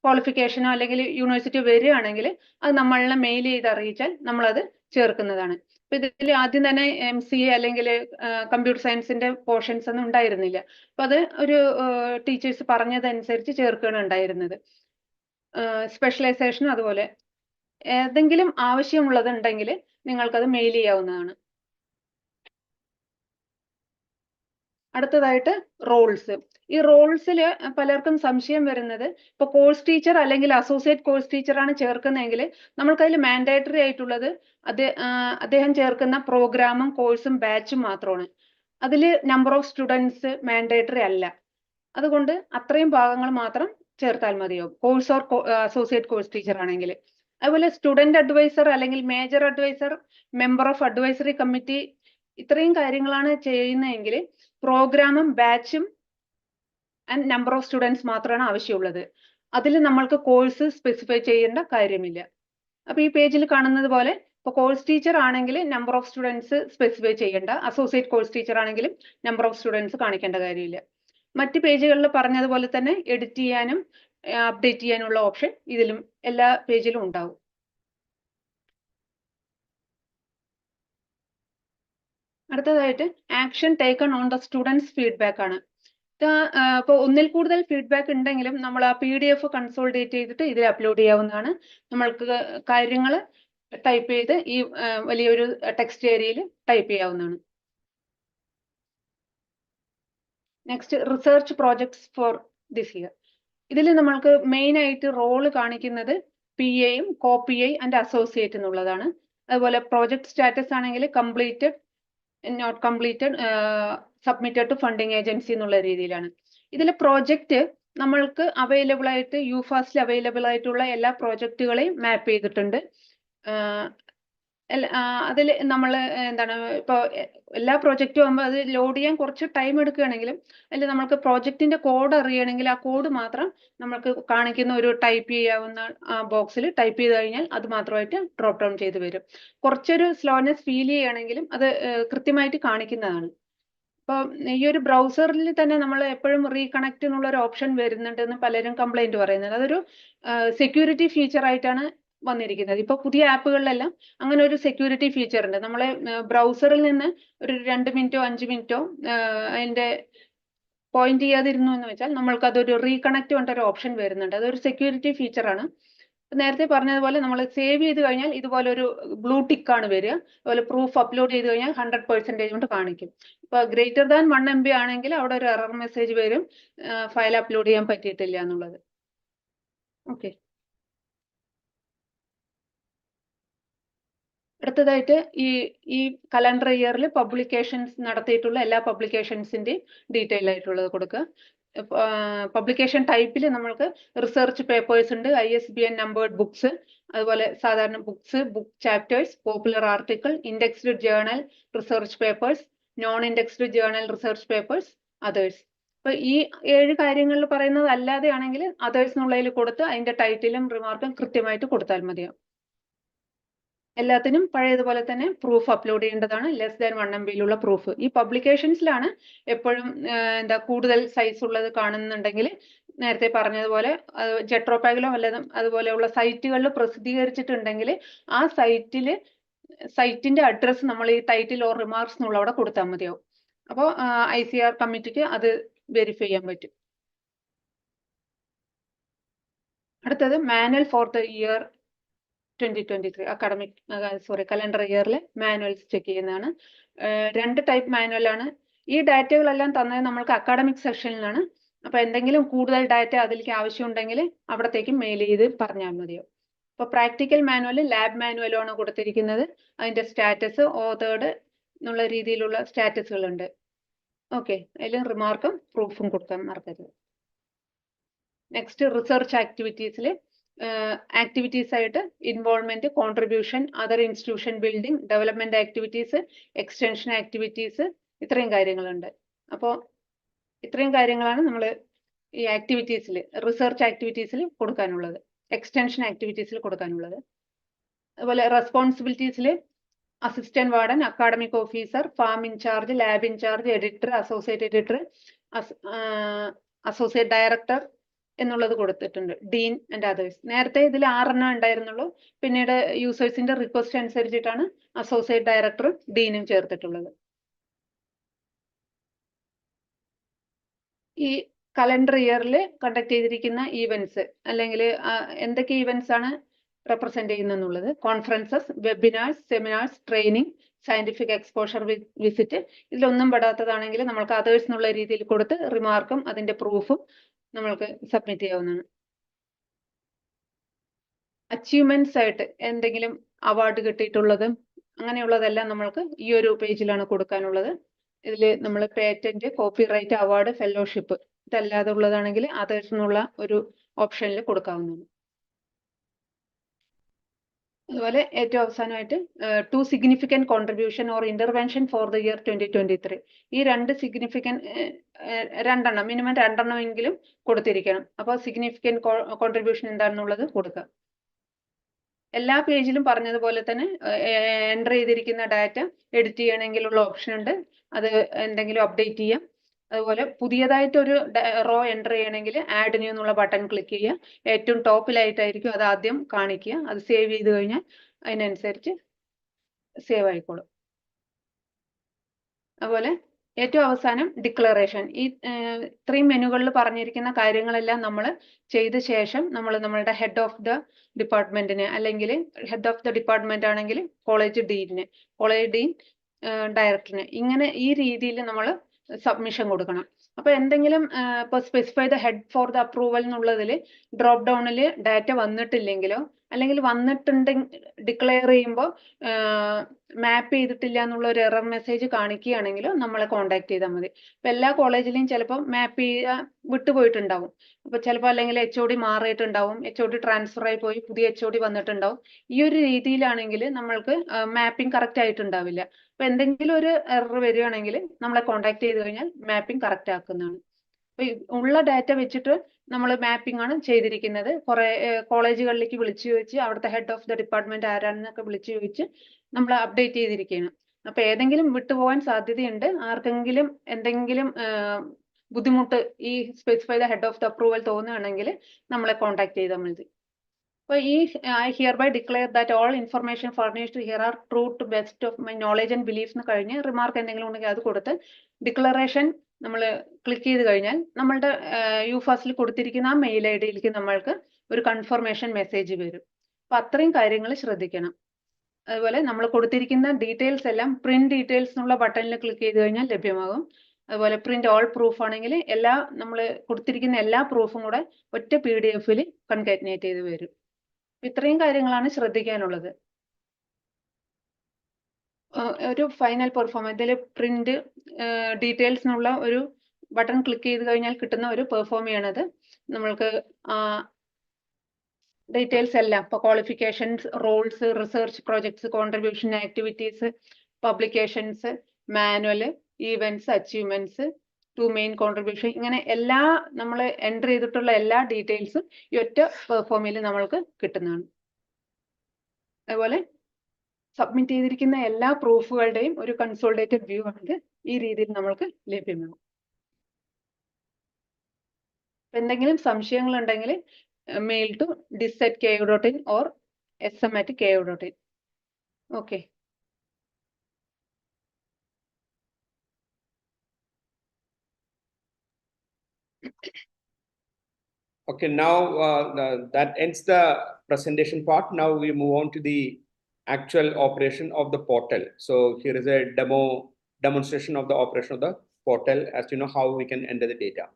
ക്വാളിഫിക്കേഷനോ അല്ലെങ്കിൽ യൂണിവേഴ്സിറ്റി വരികയാണെങ്കിൽ അത് നമ്മളെ മെയിൽ ചെയ്ത് അറിയിച്ചാൽ നമ്മളത് ചേർക്കുന്നതാണ്. ഇപ്പൊ ഇതിൽ ആദ്യം തന്നെ MCA അല്ലെങ്കിൽ കമ്പ്യൂട്ടർ സയൻസിന്റെ പോർഷൻസ് ഒന്നും ഉണ്ടായിരുന്നില്ല. അപ്പൊ അത് ഒരു ടീച്ചേഴ്സ് പറഞ്ഞതനുസരിച്ച് ചേർക്കുകയാണ് ഉണ്ടായിരുന്നത്. സ്പെഷ്യലൈസേഷനും അതുപോലെ ഏതെങ്കിലും ആവശ്യമുള്ളത് ഉണ്ടെങ്കിൽ നിങ്ങൾക്കത് മെയിൽ ചെയ്യാവുന്നതാണ്. അടുത്തതായിട്ട് റോൾസ്. ഈ റോൾസിൽ പലർക്കും സംശയം വരുന്നത്, ഇപ്പൊ കോഴ്സ് ടീച്ചർ അല്ലെങ്കിൽ അസോസിയേറ്റ് കോഴ്സ് ടീച്ചറാണ് ചേർക്കുന്നതെങ്കിൽ നമ്മൾക്കതിൽ മാൻഡേറ്ററി ആയിട്ടുള്ളത് അദ്ദേഹം ചേർക്കുന്ന പ്രോഗ്രാമും കോഴ്സും ബാച്ചും മാത്രമാണ്. അതിൽ നമ്പർ ഓഫ് സ്റ്റുഡൻസ് മാൻഡേറ്ററി അല്ല. അതുകൊണ്ട് അത്രയും ഭാഗങ്ങൾ മാത്രം ചേർത്താൽ മതിയാവും course or associate course teacher ആണെങ്കിൽ. അതുപോലെ സ്റ്റുഡന്റ് അഡ്വൈസർ അല്ലെങ്കിൽ major advisor, member of advisory committee, ഇത്രയും കാര്യങ്ങളാണ് ചെയ്യുന്നതെങ്കിൽ പ്രോഗ്രാമും ബാച്ചും ആൻഡ് നമ്പർ ഓഫ് സ്റ്റുഡൻസ് മാത്രമാണ് ആവശ്യമുള്ളത്. അതിൽ നമ്മൾക്ക് കോഴ്സ് സ്പെസിഫൈ ചെയ്യേണ്ട കാര്യമില്ല. അപ്പൊ ഈ പേജിൽ കാണുന്നത് പോലെ ഇപ്പൊ കോഴ്സ് ടീച്ചർ ആണെങ്കിൽ നമ്പർ ഓഫ് സ്റ്റുഡൻസ് സ്പെസിഫൈ ചെയ്യേണ്ട, അസോസിയേറ്റ് കോഴ്സ് ടീച്ചർ ആണെങ്കിലും നമ്പർ ഓഫ് സ്റ്റുഡൻസ് കാണിക്കേണ്ട കാര്യമില്ല. മറ്റ് പേജുകളിൽ പറഞ്ഞതുപോലെ തന്നെ എഡിറ്റ് ചെയ്യാനും അപ്ഡേറ്റ് ചെയ്യാനുള്ള ഓപ്ഷൻ ഇതിലും എല്ലാ പേജിലും ഉണ്ടാവും. അടുത്തതായിട്ട് action taken on the students feedback ആണ്. ഇപ്പോൾ ഒന്നിൽ കൂടുതൽ ഫീഡ്ബാക്ക് ഉണ്ടെങ്കിലും നമ്മൾ ആ PDF കൺസോളിഡേറ്റ് ചെയ്തിട്ട് ഇതിൽ അപ്ലോഡ് ചെയ്യാവുന്നതാണ്. നമ്മൾക്ക് കാര്യങ്ങൾ ടൈപ്പ് ചെയ്ത് ഈ വലിയൊരു ടെക്സ്റ്റ് ഏരിയയിൽ ടൈപ്പ് ചെയ്യാവുന്നതാണ്. Next research projects for this year. ഇതിൽ നമ്മൾക്ക് മെയിൻ ആയിട്ട് റോള് കാണിക്കുന്നത് PAയും co-PA ആൻഡ് അസോസിയേറ്റ് എന്നുള്ളതാണ്. അതുപോലെ പ്രോജക്ട് സ്റ്റാറ്റസ് ആണെങ്കിൽ completed, not completed, submitted to funding agency എന്നുള്ള രീതിയിലാണ്. ഇതിൽ പ്രോജക്റ്റ് നമ്മൾക്ക് അവൈലബിൾ ആയിട്ട് UFASൽ അവൈലബിൾ ആയിട്ടുള്ള എല്ലാ പ്രോജക്റ്റുകളെയും മാപ്പ് ചെയ്തിട്ടുണ്ട്. അതിൽ നമ്മൾ എന്താണ് ഇപ്പോൾ എല്ലാ പ്രോജക്റ്റും ആകുമ്പോൾ അത് ലോഡ് ചെയ്യാൻ കുറച്ച് ടൈം എടുക്കുകയാണെങ്കിലും അതിൽ നമുക്ക് പ്രോജക്റ്റിന്റെ കോഡ് അറിയണമെങ്കിൽ ആ കോഡ് മാത്രം നമുക്ക് കാണിക്കുന്ന ഒരു ടൈപ്പ് ചെയ്യാവുന്ന ബോക്സിൽ ടൈപ്പ് ചെയ്ത് കഴിഞ്ഞാൽ അത് മാത്രമായിട്ട് ഡ്രോപ്പ് ഡൗൺ ചെയ്ത് വരും. കുറച്ചൊരു സ്ലോനെസ് ഫീൽ ചെയ്യുകയാണെങ്കിലും അത് കൃത്യമായിട്ട് കാണിക്കുന്നതാണ്. അപ്പോൾ ഈ ഒരു ബ്രൗസറിൽ തന്നെ നമ്മൾ എപ്പോഴും റീകണക്ട് എന്നുള്ള ഒരു ഓപ്ഷൻ വരുന്നുണ്ടെന്ന് പലരും കംപ്ലൈന്റ് പറയുന്നത്. അതൊരു സെക്യൂരിറ്റി ഫീച്ചർ ആയിട്ടാണ് വന്നിരിക്കുന്നത്. ഇപ്പൊ പുതിയ ആപ്പുകളിലെല്ലാം അങ്ങനെ ഒരു സെക്യൂരിറ്റി ഫീച്ചർ ഉണ്ട്. നമ്മളെ ബ്രൗസറിൽ നിന്ന് ഒരു 2 മിനിറ്റോ 5 മിനിറ്റോ അതിന്റെ പോയിന്റ് ചെയ്യാതിരുന്നു എന്ന് വെച്ചാൽ നമ്മൾക്ക് അതൊരു റീകണക്ട് കൊണ്ട് ഒരു ഓപ്ഷൻ വരുന്നുണ്ട്. അതൊരു സെക്യൂരിറ്റി ഫീച്ചർ ആണ്. നേരത്തെ പറഞ്ഞതുപോലെ നമ്മൾ സേവ് ചെയ്ത് കഴിഞ്ഞാൽ ഇതുപോലെ ഒരു ബ്ലൂ ടിക്ക് ആണ് വരിക. അതുപോലെ പ്രൂഫ് അപ്ലോഡ് ചെയ്ത് കഴിഞ്ഞാൽ 100% കൊണ്ട് കാണിക്കും. ഇപ്പൊ ഗ്രേറ്റർ ദാൻ 1 MB ആണെങ്കിൽ അവിടെ ഒരു എറർ മെസ്സേജ് വരും, ഫയൽ അപ്ലോഡ് ചെയ്യാൻ പറ്റിയിട്ടില്ല എന്നുള്ളത്. ഓക്കെ, അടുത്തതായിട്ട് ഈ കലണ്ടർ ഇയറിൽ പബ്ലിക്കേഷൻസ് നടത്തിയിട്ടുള്ള എല്ലാ പബ്ലിക്കേഷൻസിന്റെയും ഡീറ്റെയിൽ ആയിട്ടുള്ളത് കൊടുക്കുക. പബ്ലിക്കേഷൻ ടൈപ്പിൽ നമ്മൾക്ക് റിസർച്ച് പേപ്പേഴ്സ് ഉണ്ട്, ISBN നമ്പേർഡ് ബുക്സ്, അതുപോലെ സാധാരണ books, book chapters, popular article, indexed journal research papers, non indexed journal research papers, others. അപ്പൊ ഈ 7 കാര്യങ്ങളിൽ പറയുന്നത് അല്ലാതെ ആണെങ്കിൽ അതേഴ്സ് എന്നുള്ളതിൽ കൊടുത്ത് അതിന്റെ ടൈറ്റിലും റിമാർക്കും കൃത്യമായിട്ട് കൊടുത്താൽ മതിയാവും. എല്ലാത്തിനും പഴയതുപോലെ തന്നെ പ്രൂഫ് അപ്ലോഡ് ചെയ്യേണ്ടതാണ്, ലെസ് ദാൻ 1 MBയിലുള്ള പ്രൂഫ്. ഈ പബ്ലിക്കേഷൻസിലാണ് എപ്പോഴും എന്താ കൂടുതൽ സൈസ് ഉള്ളത് കാണുന്നുണ്ടെങ്കിൽ നേരത്തെ പറഞ്ഞതുപോലെ ജെട്രോപാഗിലോ വല്ലതും അതുപോലെയുള്ള സൈറ്റുകളിൽ പ്രസിദ്ധീകരിച്ചിട്ടുണ്ടെങ്കിൽ ആ സൈറ്റിന്റെ അഡ്രസ്സ് നമ്മൾ ഈ ടൈറ്റിൽ ഓർ റിമാർക്സ് എന്നുള്ള അവിടെ കൊടുത്താൽ മതിയാവും. അപ്പോൾ ICAR കമ്മിറ്റിക്ക് അത് വെരിഫൈ ചെയ്യാൻ പറ്റും. അടുത്തത് manual for the year 2023 calendar ഇയറിലെ മാനുവൽസ് ചെക്ക് ചെയ്യുന്നതാണ്. 2 ടൈപ്പ് മാനുവലാണ്. ഈ ഡാറ്റകളെല്ലാം തന്നത് നമ്മൾക്ക് അക്കാഡമിക് സെക്ഷനിലാണ്. അപ്പൊ എന്തെങ്കിലും കൂടുതൽ ഡാറ്റ അതിലേക്ക് ആവശ്യമുണ്ടെങ്കിൽ അവിടത്തേക്ക് മെയിൽ ചെയ്ത് പറഞ്ഞാൽ മതിയോ. അപ്പൊ പ്രാക്ടിക്കൽ മാനുവൽ, ലാബ് മാനുവലും ആണ് കൊടുത്തിരിക്കുന്നത്. അതിന്റെ സ്റ്റാറ്റസ് ഓതേർഡ് എന്നുള്ള രീതിയിലുള്ള സ്റ്റാറ്റസുകളുണ്ട്. ഓക്കെ, അതിൽ റിമാർക്കും പ്രൂഫും കൊടുക്കാൻ മറക്കരുത്. നെക്സ്റ്റ് റിസർച്ച് ആക്ടിവിറ്റീസിൽ ആക്ടിവിറ്റീസ് ആയിട്ട് involvement, contribution, other institution building, development activities, extension activities, ഇത്രയും കാര്യങ്ങളുണ്ട്. അപ്പോൾ ഇത്രയും കാര്യങ്ങളാണ് നമ്മൾ ഈ ആക്ടിവിറ്റീസിൽ, റിസർച്ച് ആക്ടിവിറ്റീസിൽ കൊടുക്കാനുള്ളത്, എക്സ്റ്റൻഷൻ ആക്ടിവിറ്റീസിൽ കൊടുക്കാനുള്ളത്. അതുപോലെ റെസ്പോൺസിബിലിറ്റീസിൽ assistant warden, academic officer, farm incharge, lab incharge, editor, associate editor, associate director എന്നുള്ളത് കൊടുത്തിട്ടുണ്ട്. Dean and others. നേരത്തെ ഇതിൽ 6 ഉണ്ടായിരുന്നുള്ളൂ. പിന്നീട് യൂസേഴ്സിന്റെ റിക്വസ്റ്റ് അനുസരിച്ചിട്ടാണ് അസോസിയേറ്റ് ഡയറക്ടറും ഡീനും ചേർത്തിട്ടുള്ളത്. ഈ കലണ്ടർ ഇയറിൽ കണ്ടക്ട് ചെയ്തിരിക്കുന്ന ഈവൻസ് അല്ലെങ്കിൽ എന്തൊക്കെ ഈവൻസ് ആണ് റെപ്രസെന്റ് ചെയ്യുന്നുള്ളത്. Conferences, webinars, seminars, training, scientific exposure visit ഇതിലൊന്നും പെടാത്തതാണെങ്കിൽ നമ്മൾക്ക് അതേഴ്സ് എന്നുള്ള രീതിയിൽ കൊടുത്ത് റിമാർക്കും അതിന്റെ പ്രൂഫും നമ്മൾക്ക് സബ്മിറ്റ് ചെയ്യാവുന്നതാണ്. അച്ചീവ്മെന്റ്സ് ആയിട്ട് എന്തെങ്കിലും അവാർഡ് കിട്ടിയിട്ടുള്ളത് അങ്ങനെയുള്ളതെല്ലാം നമ്മൾക്ക് ഈ ഒരു പേജിലാണ് കൊടുക്കാനുള്ളത്. ഇതിൽ നമ്മൾ പേറ്റന്റ്, കോപ്പിറൈറ്റ്, അവാർഡ്, ഫെലോഷിപ്പ് ഇതല്ലാതെ ഉള്ളതാണെങ്കിൽ അതേഴ്സ് എന്നുള്ള ഒരു ഓപ്ഷനിൽ കൊടുക്കാവുന്നതാണ്. അതുപോലെ ഏറ്റവും അവസാനമായിട്ട് to significant contribution or intervention for the year 2023 ഈ രണ്ട് സിഗ്നിഫിക്കൻറ്റ് രണ്ടെണ്ണം മിനിമം രണ്ടെണ്ണമെങ്കിലും കൊടുത്തിരിക്കണം. അപ്പോൾ സിഗ്നിഫിക്കൻറ്റ് കോൺട്രിബ്യൂഷൻ എന്താണെന്നുള്ളത് കൊടുക്കുക. എല്ലാ പേജിലും പറഞ്ഞതുപോലെ തന്നെ എൻ്റർ ചെയ്തിരിക്കുന്ന ഡാറ്റ എഡിറ്റ് ചെയ്യണമെങ്കിലുള്ള ഓപ്ഷൻ ഉണ്ട്. അത് എന്തെങ്കിലും അപ്ഡേറ്റ് ചെയ്യാം. അതുപോലെ പുതിയതായിട്ടൊരു റോ എൻ്റർ ചെയ്യണമെങ്കിൽ ആഡ് ന്യൂ എന്നുള്ള ബട്ടൺ ക്ലിക്ക് ചെയ്യുക. ഏറ്റവും ടോപ്പിലായിട്ടായിരിക്കും അത് ആദ്യം കാണിക്കുക. അത് സേവ് ചെയ്ത് കഴിഞ്ഞാൽ അതിനനുസരിച്ച് സേവ് ആയിക്കോളും. അതുപോലെ ഏറ്റവും അവസാനം ഡിക്ലറേഷൻ. ഈ ഇത്രയും മെനുകളിൽ പറഞ്ഞിരിക്കുന്ന കാര്യങ്ങളെല്ലാം നമ്മൾ ചെയ്ത ശേഷം നമ്മൾ നമ്മളുടെ ഹെഡ് ഓഫ് ദ ഡിപ്പാർട്ട്മെന്റിന് അല്ലെങ്കിൽ ഹെഡ് ഓഫ് ദ ഡിപ്പാർട്ട്മെന്റ് ആണെങ്കിൽ കോളേജ് ഡീനിന്, കോളേജ് ഡീൻ ഡയറക്ടറിന്, ഇങ്ങനെ ഈ രീതിയിൽ നമ്മൾ സബ്മിഷൻ കൊടുക്കണം. അപ്പൊ എന്തെങ്കിലും ഇപ്പൊ specify the head for the approval എന്നുള്ളതിൽ ഡ്രോപ്പ് ഡൗണിൽ ഡാറ്റ വന്നിട്ടില്ലെങ്കിലോ അല്ലെങ്കിൽ വന്നിട്ടുണ്ടെങ്കിൽ ഡിക്ലെയർ ചെയ്യുമ്പോൾ മാപ്പ് ചെയ്തിട്ടില്ല എന്നുള്ള ഒരു എറർ മെസ്സേജ് കാണിക്കുകയാണെങ്കിലോ നമ്മളെ കോൺടാക്ട് ചെയ്താൽ മതി. ഇപ്പൊ എല്ലാ കോളേജിലെയും ചിലപ്പോൾ മാപ്പ് ചെയ്യാൻ വിട്ടുപോയിട്ടുണ്ടാവും. അപ്പൊ ചിലപ്പോൾ അല്ലെങ്കിൽ HOD മാറിയിട്ടുണ്ടാവും, HOD ട്രാൻസ്ഫർ ആയി പോയി പുതിയ HOD വന്നിട്ടുണ്ടാവും. ഈ ഒരു രീതിയിലാണെങ്കിൽ നമ്മൾക്ക് മാപ്പിംഗ് കറക്റ്റ് ആയിട്ടുണ്ടാവില്ല. അപ്പൊ എന്തെങ്കിലും ഒരു എറർ വരികയാണെങ്കിൽ നമ്മളെ കോൺടാക്ട് ചെയ്ത് കഴിഞ്ഞാൽ മാപ്പിംഗ് കറക്റ്റ് ആക്കുന്നതാണ്. അപ്പൊ ഉള്ള ഡാറ്റ വെച്ചിട്ട് നമ്മൾ മാപ്പിംഗ് ആണ് ചെയ്തിരിക്കുന്നത്. കുറെ കോളേജുകളിലേക്ക് വിളിച്ചു ചോദിച്ച് അവിടുത്തെ ഹെഡ് ഓഫ് ദ ഡിപ്പാർട്ട്മെന്റ് ആരാണെന്നൊക്കെ വിളിച്ചു ചോദിച്ച് നമ്മൾ അപ്ഡേറ്റ് ചെയ്തിരിക്കുകയാണ്. അപ്പൊ ഏതെങ്കിലും വിട്ടുപോകാൻ സാധ്യതയുണ്ട്. ആർക്കെങ്കിലും എന്തെങ്കിലും ബുദ്ധിമുട്ട് ഈ specify the head of the approval തോന്നുകയാണെങ്കിൽ നമ്മളെ കോൺടാക്ട് ചെയ്താൽ മതി. അപ്പോൾ ഈ I hereby declare that all information furnished here are true to best of my knowledge and belief എന്ന് കഴിഞ്ഞ് റിമാർക്ക് എന്തെങ്കിലും ഉണ്ടെങ്കിൽ അത് കൊടുത്ത് ഡിക്ലറേഷൻ നമ്മൾ ക്ലിക്ക് ചെയ്ത് കഴിഞ്ഞാൽ നമ്മളുടെ യുഫാസിൽ കൊടുത്തിരിക്കുന്ന ആ മെയിൽ ID നമ്മൾക്ക് ഒരു കൺഫർമേഷൻ മെസ്സേജ് വരും. അപ്പൊ അത്രയും കാര്യങ്ങൾ ശ്രദ്ധിക്കണം. അതുപോലെ നമ്മൾ കൊടുത്തിരിക്കുന്ന ഡീറ്റെയിൽസ് എല്ലാം പ്രിന്റ് ഡീറ്റെയിൽസ് എന്നുള്ള ബട്ടണിൽ ക്ലിക്ക് ചെയ്ത് കഴിഞ്ഞാൽ ലഭ്യമാകും. അതുപോലെ പ്രിന്റ് ഓൾ പ്രൂഫ് ആണെങ്കിൽ എല്ലാ നമ്മൾ കൊടുത്തിരിക്കുന്ന എല്ലാ പ്രൂഫും കൂടെ ഒറ്റ PDF കൺകാറ്റിനേറ്റ് ചെയ്ത് വരും. ഇത്രയും കാര്യങ്ങളാണ് ശ്രദ്ധിക്കാനുള്ളത്. ഒരു ഫൈനൽ പെർഫോമൻസ് ഇതിൽ പ്രിന്റ് ഡീറ്റെയിൽസ് എന്നുള്ള ഒരു ബട്ടൺ ക്ലിക്ക് ചെയ്ത് കഴിഞ്ഞാൽ കിട്ടുന്ന ഒരു പെർഫോം ചെയ്യണത് നമ്മൾക്ക് ഡീറ്റെയിൽസ് എല്ലാം ഇപ്പോൾ qualifications, roles, research projects, contribution activities, publications, manual, events, achievements, to main contribution, ഇങ്ങനെ എല്ലാ നമ്മൾ എൻ്റർ ചെയ്തിട്ടുള്ള എല്ലാ ഡീറ്റെയിൽസും ഈ ഒറ്റ പെർഫോമിൽ നമ്മൾക്ക് കിട്ടുന്നതാണ്. അതുപോലെ സബ്മിറ്റ് ചെയ്തിരിക്കുന്ന എല്ലാ പ്രൂഫുകളുടെയും ഒരു കൺസോളിഡേറ്റഡ് വ്യൂ ആണ് ഈ രീതിയിൽ നമ്മൾക്ക് ലഭ്യമാകും. എന്തെങ്കിലും സംശയങ്ങൾ ഉണ്ടെങ്കിൽ mail to dis@ku.in or sm@ku.in. Okay. Okay, now that ends the presentation part. Now we move on to the actual operation of the portal. So here is a demonstration of the operation of the portal as to know how we can enter the data.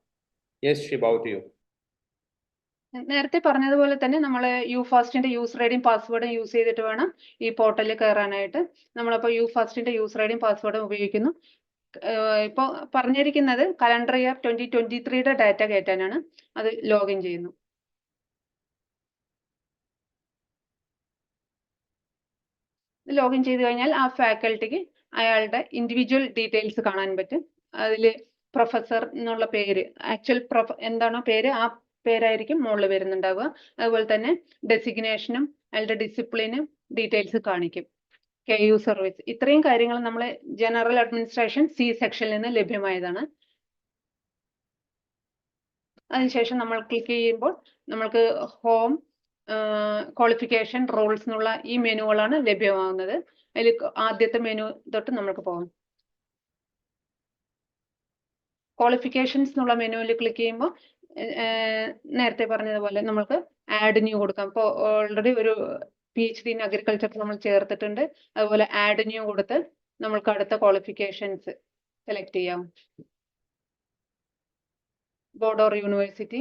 Yes, Shiba, to you. നേരത്തെ പറഞ്ഞതുപോലെ തന്നെ നമ്മൾ യുഫാസ്റ്റിന്റെ user ഐഡിയും പാസ്വേഡും use ചെയ്തിട്ട് വേണം ഈ പോർട്ടലിൽ കയറാനായിട്ട്. നമ്മളപ്പോൾ യുഫാസ്റ്റിന്റെ യൂസർ ഐഡിയും പാസ്വേഡും ഉപയോഗിക്കുന്നു. ഇപ്പോൾ പറഞ്ഞിരിക്കുന്നത് കലണ്ടർ ഇയർ 2023 ഡാറ്റ കയറ്റാനാണ്. അത് ലോഗിൻ ചെയ്യുന്നു. ലോഗിൻ ചെയ്ത് കഴിഞ്ഞാൽ ആ ഫാക്കൽറ്റിക്ക് അയാളുടെ ഇൻഡിവിജ്വൽ ഡീറ്റെയിൽസ് കാണാൻ പറ്റും. അതിൽ പ്രൊഫസർ എന്നുള്ള പേര്, ആക്ച്വൽ എന്താണോ പേര് ആ പേരായിരിക്കും മുകളിൽ വരുന്നുണ്ടാവുക. അതുപോലെ തന്നെ ഡെസിഗ്നേഷനും അയാളുടെ ഡിസിപ്ലിനും ഡീറ്റെയിൽസ് കാണിക്കും. KU സർവീസ്, ഇത്രയും കാര്യങ്ങൾ നമ്മൾ ജനറൽ അഡ്മിനിസ്ട്രേഷൻ C സെക്ഷനിൽ നിന്ന് ലഭ്യമായതാണ്. അതിനുശേഷം നമ്മൾ ക്ലിക്ക് ചെയ്യുമ്പോൾ നമ്മൾക്ക് ഹോം, ക്വാളിഫിക്കേഷൻ, റോൾസ് എന്നുള്ള ഈ മെനുകളാണ് ലഭ്യമാകുന്നത്. അതിൽ ആദ്യത്തെ മെനു തൊട്ട് നമുക്ക് പോകാം. ക്വാളിഫിക്കേഷൻസ് എന്നുള്ള മെനുവിൽ ക്ലിക്ക് ചെയ്യുമ്പോൾ നേരത്തെ പറഞ്ഞതുപോലെ നമുക്ക് ആഡ് ന്യൂ കൊടുക്കാം. ഇപ്പോൾ ഓൾറെഡി ഒരു PhD ഇൻ അഗ്രികൾച്ചർ നമ്മൾ ചേർത്തിട്ടുണ്ട്. അതുപോലെ ആഡ് ന്യൂ കൊടുത്ത് നമ്മൾക്ക് അടുത്ത ക്വാളിഫിക്കേഷൻസ് സെലക്ട് ചെയ്യാം. ബോർഡ് ഓർ യൂണിവേഴ്സിറ്റി,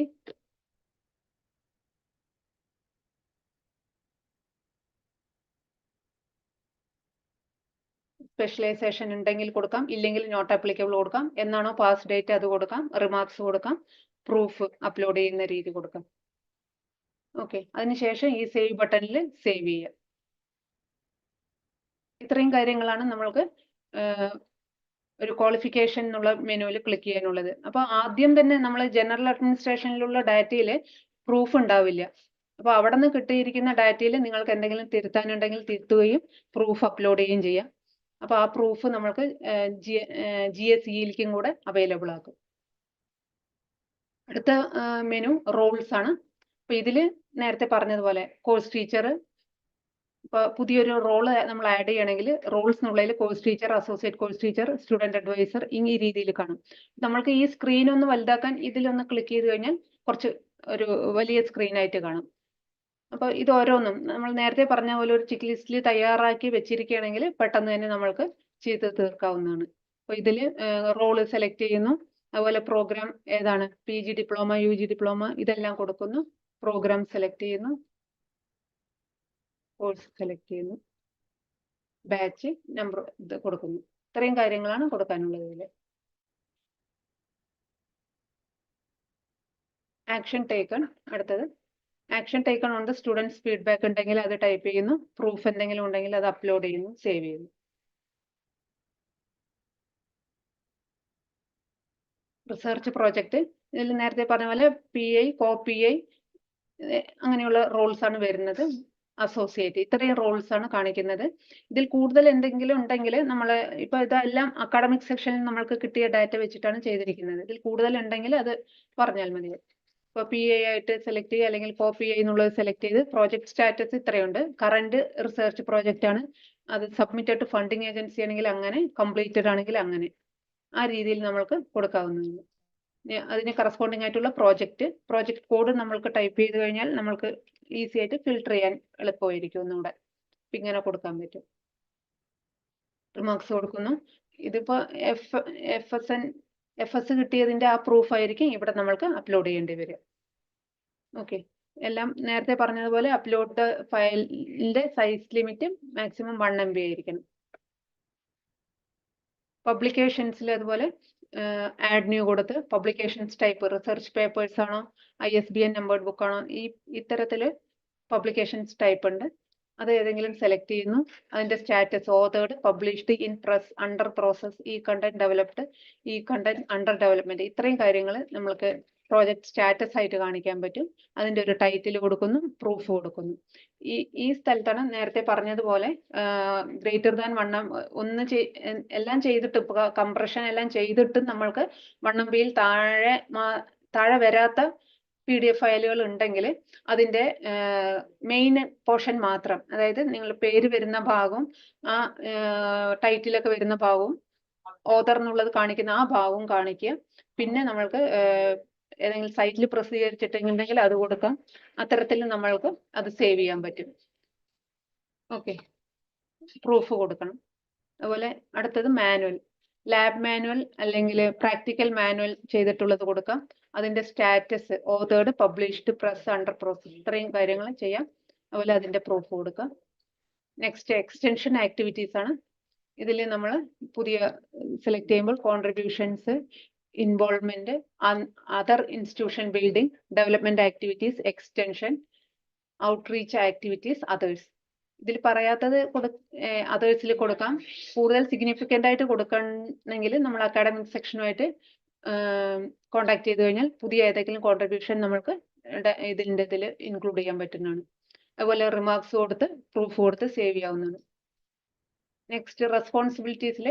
സ്പെഷ്യലൈസേഷൻ ഉണ്ടെങ്കിൽ കൊടുക്കാം, ഇല്ലെങ്കിൽ നോട്ട് ആപ്ലിക്കബിൾ കൊടുക്കാം, എന്നാണോ പാസ് ഡേറ്റ് അത് കൊടുക്കാം, റിമാർക്സ് കൊടുക്കാം, പ്രൂഫ് അപ്ലോഡ് ചെയ്യുന്ന രീതി കൊടുക്കാം. ഓക്കെ, അതിനുശേഷം ഈ സേവ് ബട്ടണിൽ സേവ് ചെയ്യാം. ഇത്രയും കാര്യങ്ങളാണ് നമ്മൾക്ക് ഒരു ക്വാളിഫിക്കേഷൻ എന്നുള്ള മെനുവിൽ ക്ലിക്ക് ചെയ്യാനുള്ളത്. അപ്പോൾ ആദ്യം തന്നെ നമ്മൾ ജനറൽ അഡ്മിനിസ്ട്രേഷനിലുള്ള ഡാറ്റയിൽ പ്രൂഫ് ഉണ്ടാവില്ല. അപ്പോൾ അവിടെ നിന്ന് കിട്ടിയിരിക്കുന്ന ഡാറ്റയിൽ നിങ്ങൾക്ക് എന്തെങ്കിലും തിരുത്താനുണ്ടെങ്കിൽ തിരുത്തുകയും പ്രൂഫ് അപ്ലോഡ് ചെയ്യുകയും ചെയ്യാം. അപ്പോൾ ആ പ്രൂഫ് നമ്മൾക്ക് GSEയിലേക്കും കൂടെ അവൈലബിൾ ആക്കും. അടുത്ത മെനു റോൾസ് ആണ്. അപ്പോൾ ഇതിൽ നേരത്തെ പറഞ്ഞതുപോലെ കോഴ്സ് ടീച്ചർ, ഇപ്പോൾ പുതിയൊരു റോള് നമ്മൾ ആഡ് ചെയ്യണമെങ്കിൽ റോൾസ് എന്നുള്ളതിൽ course teacher, associate course teacher, student advisor ഈ രീതിയിൽ കാണും. നമ്മൾക്ക് ഈ സ്ക്രീൻ ഒന്ന് വലുതാക്കാൻ ഇതിലൊന്ന് ക്ലിക്ക് ചെയ്ത് കഴിഞ്ഞാൽ കുറച്ച് ഒരു വലിയ സ്ക്രീൻ ആയിട്ട് കാണും. അപ്പോൾ ഇത് ഓരോന്നും നമ്മൾ നേരത്തെ പറഞ്ഞ പോലെ ഒരു ചെക്ക് ലിസ്റ്റിൽ തയ്യാറാക്കി വെച്ചിരിക്കുകയാണെങ്കിൽ പെട്ടെന്ന് തന്നെ നമ്മൾക്ക് ചെയ്ത് തീർക്കാവുന്നതാണ്. അപ്പോൾ ഇതിൽ റോള് സെലക്ട് ചെയ്യുന്നു. അതുപോലെ പ്രോഗ്രാം ഏതാണ്, PG ഡിപ്ലോമ, UG ഡിപ്ലോമ ഇതെല്ലാം കൊടുക്കുന്നു. പ്രോഗ്രാം സെലക്ട് ചെയ്യുന്നു, കോഴ്സ് സെലക്ട് ചെയ്യുന്നു, ബാച്ച് നമ്പർ ഇത് കൊടുക്കുന്നു. ഇത്രയും കാര്യങ്ങളാണ് കൊടുക്കാനുള്ളത് ഇതിൽ. ആക്ഷൻ ടേക്കൺ, അടുത്തത് ആക്ഷൻ ടേക്കൺ ഉണ്ട്. സ്റ്റുഡൻസ് ഫീഡ്ബാക്ക് ഉണ്ടെങ്കിൽ അത് ടൈപ്പ് ചെയ്യുന്നു. പ്രൂഫ് എന്തെങ്കിലും ഉണ്ടെങ്കിൽ അത് അപ്ലോഡ് ചെയ്യുന്നു, സേവ് ചെയ്യുന്നു. റിസർച്ച് പ്രോജക്റ്റ്, ഇതിൽ നേരത്തെ പറഞ്ഞ പോലെ PI, co-PI അങ്ങനെയുള്ള റോൾസ് ആണ് വരുന്നത്. അസോസിയേറ്റ്, ഇത്രയും റോൾസ് ആണ് കാണിക്കുന്നത്. ഇതിൽ കൂടുതൽ എന്തെങ്കിലും ഉണ്ടെങ്കിൽ നമ്മൾ ഇപ്പൊ ഇതെല്ലാം അക്കാഡമിക് സെക്ഷനിൽ നമ്മൾക്ക് കിട്ടിയ ഡാറ്റ വെച്ചിട്ടാണ് ചെയ്തിരിക്കുന്നത്. ഇതിൽ കൂടുതൽ ഉണ്ടെങ്കിൽ അത് പറഞ്ഞാൽ മതി. ഇപ്പോൾ PI ആയിട്ട് സെലക്ട് ചെയ്യുക, അല്ലെങ്കിൽ co-PI എന്നുള്ളത് സെലക്ട് ചെയ്ത് പ്രോജക്ട് സ്റ്റാറ്റസ് ഇത്രയുണ്ട്. കറന്റ് റിസർച്ച് പ്രോജക്റ്റ് ആണ്. അത് സബ്മിറ്റഡ് ടു ഫണ്ടിങ് ഏജൻസി ആണെങ്കിൽ അങ്ങനെ, കംപ്ലീറ്റഡ് ആണെങ്കിൽ അങ്ങനെ, ആ രീതിയിൽ നമ്മൾക്ക് കൊടുക്കാവുന്നതാണ്. അതിന് കറസ്പോണ്ടിങ് ആയിട്ടുള്ള പ്രോജക്റ്റ് കോഡ് നമ്മൾക്ക് ടൈപ്പ് ചെയ്ത് കഴിഞ്ഞാൽ നമ്മൾക്ക് ഈസി ആയിട്ട് ഫിൽട്ടർ ചെയ്യാൻ എളുപ്പമായിരിക്കും ഒന്നുകൂടെ. ഇങ്ങനെ കൊടുക്കാൻ പറ്റും. റിമാർക്സ് കൊടുക്കുന്നു. ഇതിപ്പോ FS കിട്ടിയതിന്റെ ആ പ്രൂഫ് ആയിരിക്കും ഇവിടെ നമ്മൾക്ക് അപ്ലോഡ് ചെയ്യേണ്ടി വരും. ഓക്കെ, എല്ലാം നേരത്തെ പറഞ്ഞതുപോലെ അപ്ലോഡ് ദ ഫയലിന്റെ സൈസ് ലിമിറ്റ് മാക്സിമം 1 MB ആയിരിക്കണം. പബ്ലിക്കേഷൻസിൽ അതുപോലെ ആഡ് ന്യൂ കൊടുത്ത് പബ്ലിക്കേഷൻസ് ടൈപ്പ് റിസർച്ച് പേപ്പേഴ്സ് ആണോ, ISBN നമ്പേർഡ് ബുക്ക് ആണോ, ഇത്തരത്തിൽ പബ്ലിക്കേഷൻസ് ടൈപ്പ് ഉണ്ട്. അത് ഏതെങ്കിലും സെലക്ട് ചെയ്യുന്നു. അതിന്റെ status authored, published, in press, under process, ഈ കണ്ടന്റ് ഡെവലപ്ഡ്, ഈ കണ്ടന്റ് അണ്ടർ ഡെവലപ്മെന്റ്, ഇത്രയും കാര്യങ്ങൾ നമ്മൾക്ക് പ്രോജക്റ്റ് സ്റ്റാറ്റസ് ആയിട്ട് കാണിക്കാൻ പറ്റും. അതിന്റെ ഒരു ടൈറ്റിൽ കൊടുക്കുന്നു, പ്രൂഫ് കൊടുക്കുന്നു. ഈ സ്ഥലത്താണ് നേരത്തെ പറഞ്ഞതുപോലെ ഗ്രേറ്റർ ദാൻ 1 എല്ലാം ചെയ്തിട്ട് കംപ്രഷൻ എല്ലാം ചെയ്തിട്ട് നമ്മൾക്ക് 1 MBയിൽ താഴെ വരാത്ത PDF ഫയലുകൾ ഉണ്ടെങ്കിൽ അതിന്റെ മെയിൻ പോർഷൻ മാത്രം, അതായത് നിങ്ങൾ പേര് വരുന്ന ഭാഗവും ആ ടൈറ്റിലൊക്കെ വരുന്ന ഭാഗവും ഓതർ എന്നുള്ളത് കാണിക്കുന്ന ആ ഭാഗവും കാണിക്കുക. പിന്നെ നമ്മൾക്ക് ഏതെങ്കിലും സൈറ്റിൽ പ്രസിദ്ധീകരിച്ചിട്ടുണ്ടെങ്കിൽ അത് കൊടുക്കാം. അത്തരത്തിൽ നമ്മൾക്ക് അത് സേവ് ചെയ്യാൻ പറ്റും. ഓക്കെ, പ്രൂഫ് കൊടുക്കണം. അതുപോലെ അടുത്തത് മാനുവൽ, ലാബ് മാനുവൽ അല്ലെങ്കിൽ പ്രാക്ടിക്കൽ മാനുവൽ ചെയ്തിട്ടുള്ളത് കൊടുക്കാം. അതിന്റെ status authored, published, press, under process, ഇത്രയും കാര്യങ്ങൾ ചെയ്യാം. അതുപോലെ അതിന്റെ പ്രൂഫ് കൊടുക്കാം. നെക്സ്റ്റ് എക്സ്റ്റൻഷൻ ആക്ടിവിറ്റീസ് ആണ്. ഇതിൽ നമ്മൾ പുതിയ സെലക്ട് ചെയ്യുമ്പോൾ contributions, involvement, other institution building, development activities, extension, outreach activities, others. ഇതിൽ പറയാത്തത് അതേഴ്സിൽ കൊടുക്കാം. കൂടുതൽ സിഗ്നിഫിക്കൻ്റ് ആയിട്ട് കൊടുക്കണമെങ്കിൽ നമ്മൾ അക്കാഡമിക് സെക്ഷനുമായിട്ട് കോണ്ടാക്ട് ചെയ്ത് കഴിഞ്ഞാൽ പുതിയ ഏതെങ്കിലും കോൺട്രിബ്യൂഷൻ നമ്മൾക്ക് ഇതിൽ ഇൻക്ലൂഡ് ചെയ്യാൻ പറ്റുന്നതാണ്. അതുപോലെ റിമാർക്സ് കൊടുത്ത് പ്രൂഫ് കൊടുത്ത് സേവ് ചെയ്യാവുന്നതാണ്. നെക്സ്റ്റ് റെസ്പോൺസിബിലിറ്റീസിൽ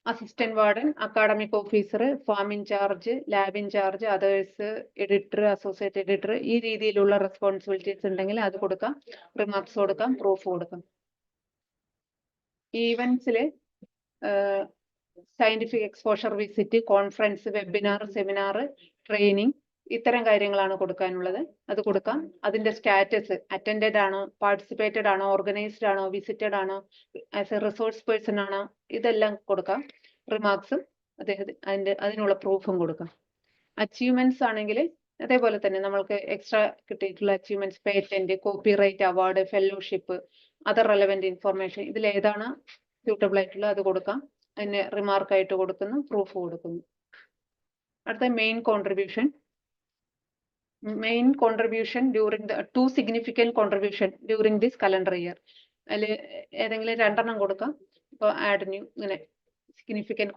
assistant warden, academic officer, farm incharge, lab incharge, others, editor, associate editor, ഈ രീതിയിലുള്ള റെസ്പോൺസിബിലിറ്റീസ് ഉണ്ടെങ്കിൽ അത് കൊടുക്കാം. റിമാർക്സ് കൊടുക്കാം, പ്രൂഫ് കൊടുക്കാം. ഈവൻസിൽ scientific exposure visit, conference, webinar, seminar, training, ഇത്തരം കാര്യങ്ങളാണ് കൊടുക്കാനുള്ളത്. അത് കൊടുക്കാം. അതിന്റെ സ്റ്റാറ്റസ് അറ്റൻഡഡ് ആണോ, പാർട്ടിസിപ്പേറ്റഡ് ആണോ, ഓർഗനൈസ്ഡ് ആണോ, വിസിറ്റഡ് ആണോ, ആസ് എ റിസോഴ്സ് പേഴ്സൺ ആണോ, ഇതെല്ലാം കൊടുക്കാം. റിമാർക്സും അതിനുള്ള പ്രൂഫും കൊടുക്കാം. അച്ചീവ്മെന്റ്സ് ആണെങ്കിൽ അതേപോലെ തന്നെ നമ്മൾക്ക് എക്സ്ട്രാ കിട്ടിയിട്ടുള്ള achievements, patent, copyright, award, fellowship, other relevant information, ഇതിൽ ഏതാണ് സ്യൂട്ടബിൾ ആയിട്ടുള്ളത് അത് കൊടുക്കാം. അതിന് റിമാർക്ക് ആയിട്ട് കൊടുക്കുന്നു, പ്രൂഫ് കൊടുക്കുന്നു. അടുത്ത main contribution. During to significant contribution during this calendar year. അതിൽ ഏതെങ്കിലും 2 കൊടുക്കാം. ഇപ്പോൾ ആഡ് ന്യൂ, ഇങ്ങനെ സിഗ്നിഫിക്കൻറ്റ്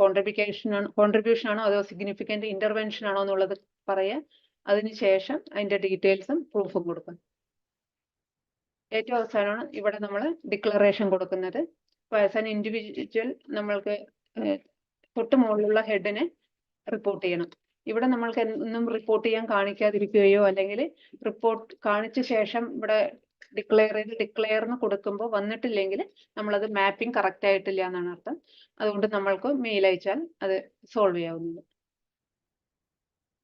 കോൺട്രിബ്യൂഷൻ ആണോ അതോ സിഗ്നിഫിക്കൻറ്റ് ഇന്റർവെൻഷൻ ആണോ എന്നുള്ളത് പറയാം. അതിനുശേഷം അതിന്റെ ഡീറ്റെയിൽസും പ്രൂഫും കൊടുക്കാം. ഏറ്റവും അവസാനമാണ് ഇവിടെ നമ്മൾ ഡിക്ലറേഷൻ കൊടുക്കുന്നത്. ആസ് ആൻ ഇൻഡിവിജ്വൽ നമ്മൾക്ക് തൊട്ട് മുകളിലുള്ള ഹെഡിനെ റിപ്പോർട്ട് ചെയ്യണം. ഇവിടെ നമ്മൾക്ക് ഒന്നും റിപ്പോർട്ട് ചെയ്യാൻ കാണിക്കാതിരിക്കുകയോ അല്ലെങ്കിൽ റിപ്പോർട്ട് കാണിച്ച ശേഷം ഇവിടെ ഡിക്ലെയർ എന്ന് കൊടുക്കുമ്പോൾ വന്നിട്ടില്ലെങ്കിൽ നമ്മളത് മാപ്പിംഗ് കറക്റ്റ് ആയിട്ടില്ല എന്നാണ് അർത്ഥം. അതുകൊണ്ട് നമ്മൾക്ക് മെയിൽ അയച്ചാൽ അത് സോൾവ് ചെയ്യാവുന്നത്.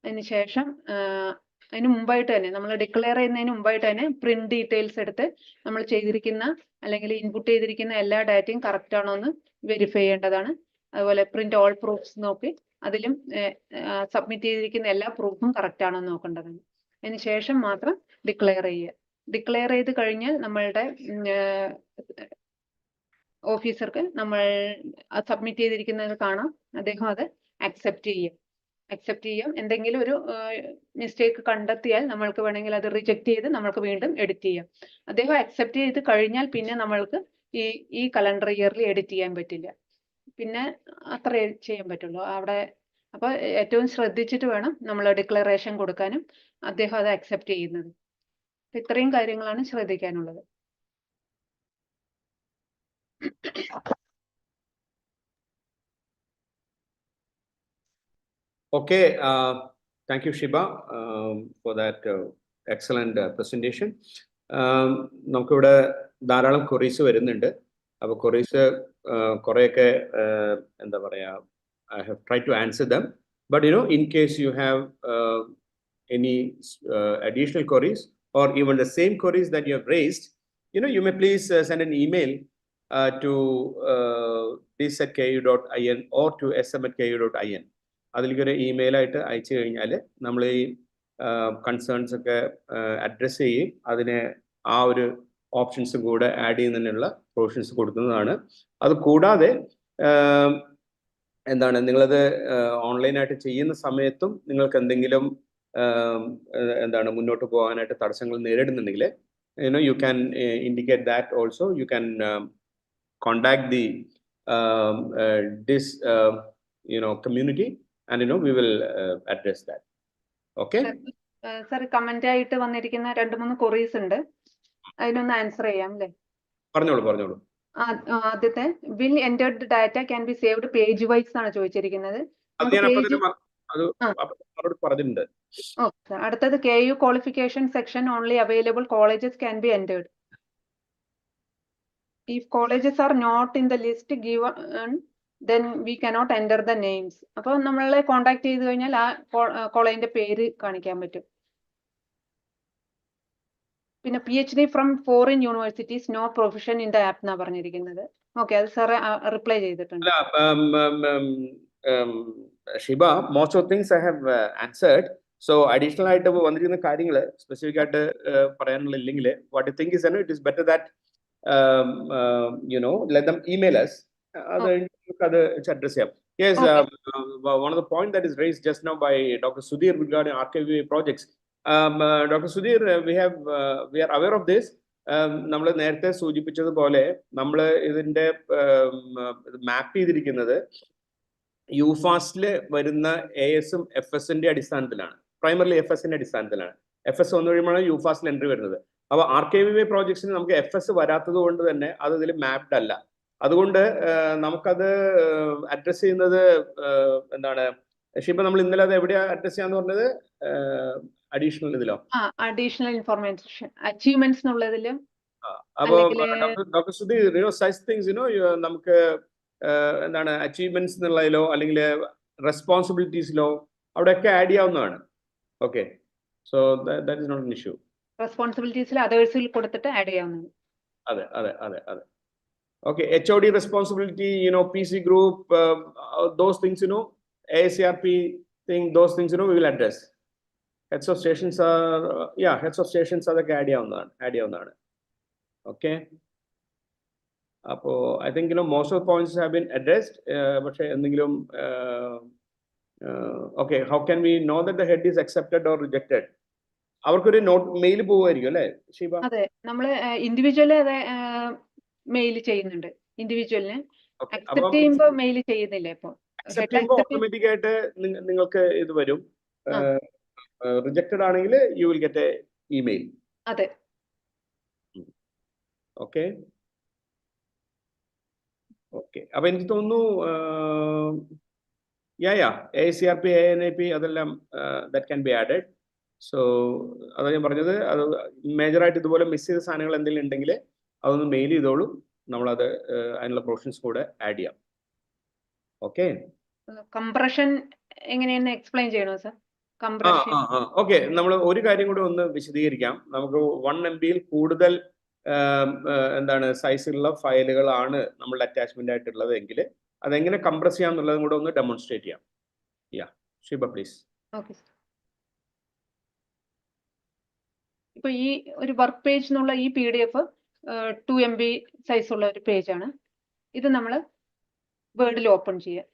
അതിനുശേഷം അതിന് മുമ്പായിട്ട് തന്നെ നമ്മൾ ഡിക്ലെയർ ചെയ്യുന്നതിന് മുമ്പായിട്ട് തന്നെ പ്രിന്റ് ഡീറ്റെയിൽസ് എടുത്ത് നമ്മൾ ചെയ്തിരിക്കുന്ന അല്ലെങ്കിൽ ഇൻപുട്ട് ചെയ്തിരിക്കുന്ന എല്ലാ ഡാറ്റയും കറക്റ്റ് ആണോ എന്ന് വെരിഫൈ ചെയ്യേണ്ടതാണ്. അതുപോലെ പ്രിന്റ് ഓൾ പ്രൂഫ്സ് നോക്കി അതിലും സബ്മിറ്റ് ചെയ്തിരിക്കുന്ന എല്ലാ പ്രൂഫും കറക്റ്റ് ആണോ എന്ന് നോക്കേണ്ടതാണ്. അതിന് ശേഷം മാത്രം ഡിക്ലെയർ ചെയ്യുക. ഡിക്ലെയർ ചെയ്ത് കഴിഞ്ഞാൽ നമ്മളുടെ ഓഫീസർക്ക് നമ്മൾ സബ്മിറ്റ് ചെയ്തിരിക്കുന്നത് കാണാം. അദ്ദേഹം അത് അക്സെപ്റ്റ് ചെയ്യാം. എന്തെങ്കിലും ഒരു മിസ്റ്റേക്ക് കണ്ടെത്തിയാൽ നമ്മൾക്ക് വേണമെങ്കിൽ അത് റിജക്ട് ചെയ്ത് നമ്മൾക്ക് വീണ്ടും എഡിറ്റ് ചെയ്യാം. അദ്ദേഹം അക്സെപ്റ്റ് ചെയ്ത് കഴിഞ്ഞാൽ പിന്നെ നമ്മൾക്ക് ഈ കലണ്ടർ ഇയറിൽ എഡിറ്റ് ചെയ്യാൻ പറ്റില്ല. പിന്നെ അത്രേ ചെയ്യാൻ പറ്റുള്ളൂ അവിടെ. അപ്പോൾ ഏറ്റവും ശ്രദ്ധിച്ചിട്ട് വേണം നമ്മൾ ഡിക്ലറേഷൻ കൊടുക്കാനും അദ്ദേഹം അത് അക്സെപ്റ്റ് ചെയ്യുന്നത്. ഇത്രയും കാര്യങ്ങളാണ് ശ്രദ്ധിക്കാനുള്ളത്. Okay, thank you, Shiba, for that excellent presentation. നമുക്കിവിടെ ധാരാളം ക്വറീസ് വരുന്നുണ്ട്. അപ്പോൾ ക്വറീസ് കുറേയൊക്കെ എന്താ പറയുക, I have tried to answer them. But in case you have any additional queries or even the same queries that you have raised, you may please send an email to this@ku.in or to sm@ku.in. അതിലേക്ക് ഒരു email ആയിട്ട് അയച്ചു കഴിഞ്ഞാൽ നമ്മൾ ഈ concerns ഒക്കെ address ചെയ്യും. അതിനെ ആ ഒരു ഓപ്ഷൻസ് കൂടെ ആഡ് ചെയ്യുന്നതിനുള്ള പ്രൊവിഷൻസ് കൊടുക്കുന്നതാണ്. അത് കൂടാതെ എന്താണ്, നിങ്ങളത് ഓൺലൈനായിട്ട് ചെയ്യുന്ന സമയത്തും നിങ്ങൾക്ക് എന്തെങ്കിലും എന്താണ് മുന്നോട്ട് പോകാനായിട്ട് തടസ്സങ്ങൾ നേരിടുന്നുണ്ടെങ്കിൽ you can indicate that also. You can contact the this community and we will address that. Okay, sir, comment ആയിട്ട് വന്നിരിക്കുന്ന 2-3 ക്വറീസ് ഉണ്ട്. അതിനൊന്ന് ആൻസർ ചെയ്യാം അല്ലേ? പറഞ്ഞോളൂ. ആദ്യത്തെ will entered data can be saved page wise ആണ് ചോദിച്ചിരിക്കുന്നത്. അടുത്തത് KU qualification section only available colleges can be entered. If colleges are not in the list given then we cannot enter the names. അപ്പോൾ നമ്മളെ contact ചെയ്ത് കഴിഞ്ഞാൽ ആ കോളേജിന്റെ പേര് കാണിക്കാൻ പറ്റും. പിന്നെ PhD from foreign universities no profession in the app എന്നാ പറഞ്ഞിരിക്കുന്നത്. ഓക്കെ, അത് സാർ റിപ്ലൈ ചെയ്തിട്ടുണ്ട്. Shiba, most of things I have answered. So additional ആയിട്ട് വന്നിരിക്കുന്ന കാര്യങ്ങൾ സ്പെസിഫിക് ആയിട്ട് പറയാനുള്ള ഇല്ലെങ്കിൽ what I think is it is better that let them email us. അത് address ചെയ്യാം. Yes, one of the point that is raised just now by Dr. Sudhir regarding RKVA projects. Dr. Sudhir, we are aware of this. നമ്മൾ നേരത്തെ സൂചിപ്പിച്ചതുപോലെ നമ്മൾ ഇതിന്റെ മാപ്പ് ചെയ്തിരിക്കുന്നത് യുഫാസ്റ്റിൽ വരുന്ന ASഉം FSന്റെ അടിസ്ഥാനത്തിലാണ്. പ്രൈമറിലി FSന്റെ അടിസ്ഥാനത്തിലാണ്. FS വന്നു കഴിയുമ്പോഴാണ് യുഫാസ്റ്റിൽ എൻട്രി വരുന്നത്. അപ്പോൾ RKVA പ്രോജക്ട്സിന് നമുക്ക് FS വരാത്തത് കൊണ്ട് തന്നെ അത് ഇതിൽ മാപ്ഡ് അല്ല. അതുകൊണ്ട് നമുക്കത് അഡ്രസ് ചെയ്യുന്നത് എന്താണ് ഷിബ, നമ്മൾ ഇന്നലെ അത് എവിടെയാ അഡ്രസ് ചെയ്യാന്ന് പറഞ്ഞത്? അഡീഷണൽ ഇതിലോ? അഡീഷണൽ ഇൻഫർമേഷൻ അച്ചീവ്മെന്റ്സ് എന്നുള്ളതില്. അപ്പോൾ ഡോക്ടർ സുധീർ, such things നമുക്ക് എന്താണ് അച്ചീവ്മെന്റ്സ് എന്നുള്ളതിലോ അല്ലെങ്കിൽ റെസ്പോൺസിബിലിറ്റീസിലോ അവിടെയൊക്കെ ആഡ് ചെയ്യാവുന്നതാണ്. Okay, so that is not an issue. റെസ്പോൺസിബിലിറ്റീസിൽ അതേഴ്സിൽ കൊടുത്തിട്ട് ആഡ് ചെയ്യാവുന്നത്. അതെ അതെ അതെ അതെ. Okay, HOD responsibility, PC group, those things, ASRP thing, those things, we will address. Heads of stations are, heads of stations are the add ചെയ്യാവുന്നതാണ്. Okay. I think, most of the points have been addressed, but okay, how can we know that the head is accepted or rejected? അവർക്കൊരു not mail പോവുമായിരിക്കും അല്ലേ ഷീബ? അതെ, നമ്മള് individual അതെ mail ചെയ്യുന്നുണ്ട്. ഇൻഡിവിജ്വലിന് accept ചെയ്യുമ്പോൾ mail ചെയ്യുന്നില്ല. ഇപ്പൊ ഓട്ടോമാറ്റിക് ആയിട്ട് നിങ്ങൾക്ക് ഇത് വരും. റിജക്റ്റഡ് ആണെങ്കിൽ you will get a email. അതെ. Okay okay. അപ്പൊ എനിക്ക് തോന്നുന്നു ACRP, ANAP അതെല്ലാം that can be added. So അതാണ് ഞാൻ പറഞ്ഞത്. അത് മേജറായിട്ട് ഇതുപോലെ മിസ് ചെയ്ത സാധനങ്ങൾ എന്തെങ്കിലും ഉണ്ടെങ്കിൽ അതൊന്ന് മെയിൽ ചെയ്തോളൂ. നമ്മളത് അതിനുള്ള പ്രൊവിഷൻസ് കൂടെ ആഡ് ചെയ്യാം. ഓക്കെ. കംപ്രഷൻ എങ്ങനെയെന്ന് എക്സ്പ്ലെയിൻ ചെയ്യണോ സർ? കംപ്രഷൻ. ഓക്കെ, നമ്മൾ ഒരു കാര്യം കൂടെ ഒന്ന് വിശദീകരിക്കാം. നമുക്ക് 1 MB കൂടുതൽ എന്താണ് സൈസിലുള്ള ഫയലുകളാണ് നമ്മളുടെ അറ്റാച്ച്മെന്റ് ആയിട്ടുള്ളത് എങ്കിൽ അതെങ്ങനെ കംപ്രസ് ചെയ്യാം എന്നുള്ളതും കൂടെ ഒന്ന് ഡെമോൺസ്ട്രേറ്റ് ചെയ്യാം. ഷിബ പ്ലീസ്. Okay sir. ഇപ്പൊ ഈ ഒരു വർക്ക് പേജ് എന്നുള്ള ഈ PDF 2 MB സൈസ് ഉള്ള ഒരു പേജ് ആണ്. ഇത് നമ്മൾ വേർഡിൽ ഓപ്പൺ ചെയ്യാം.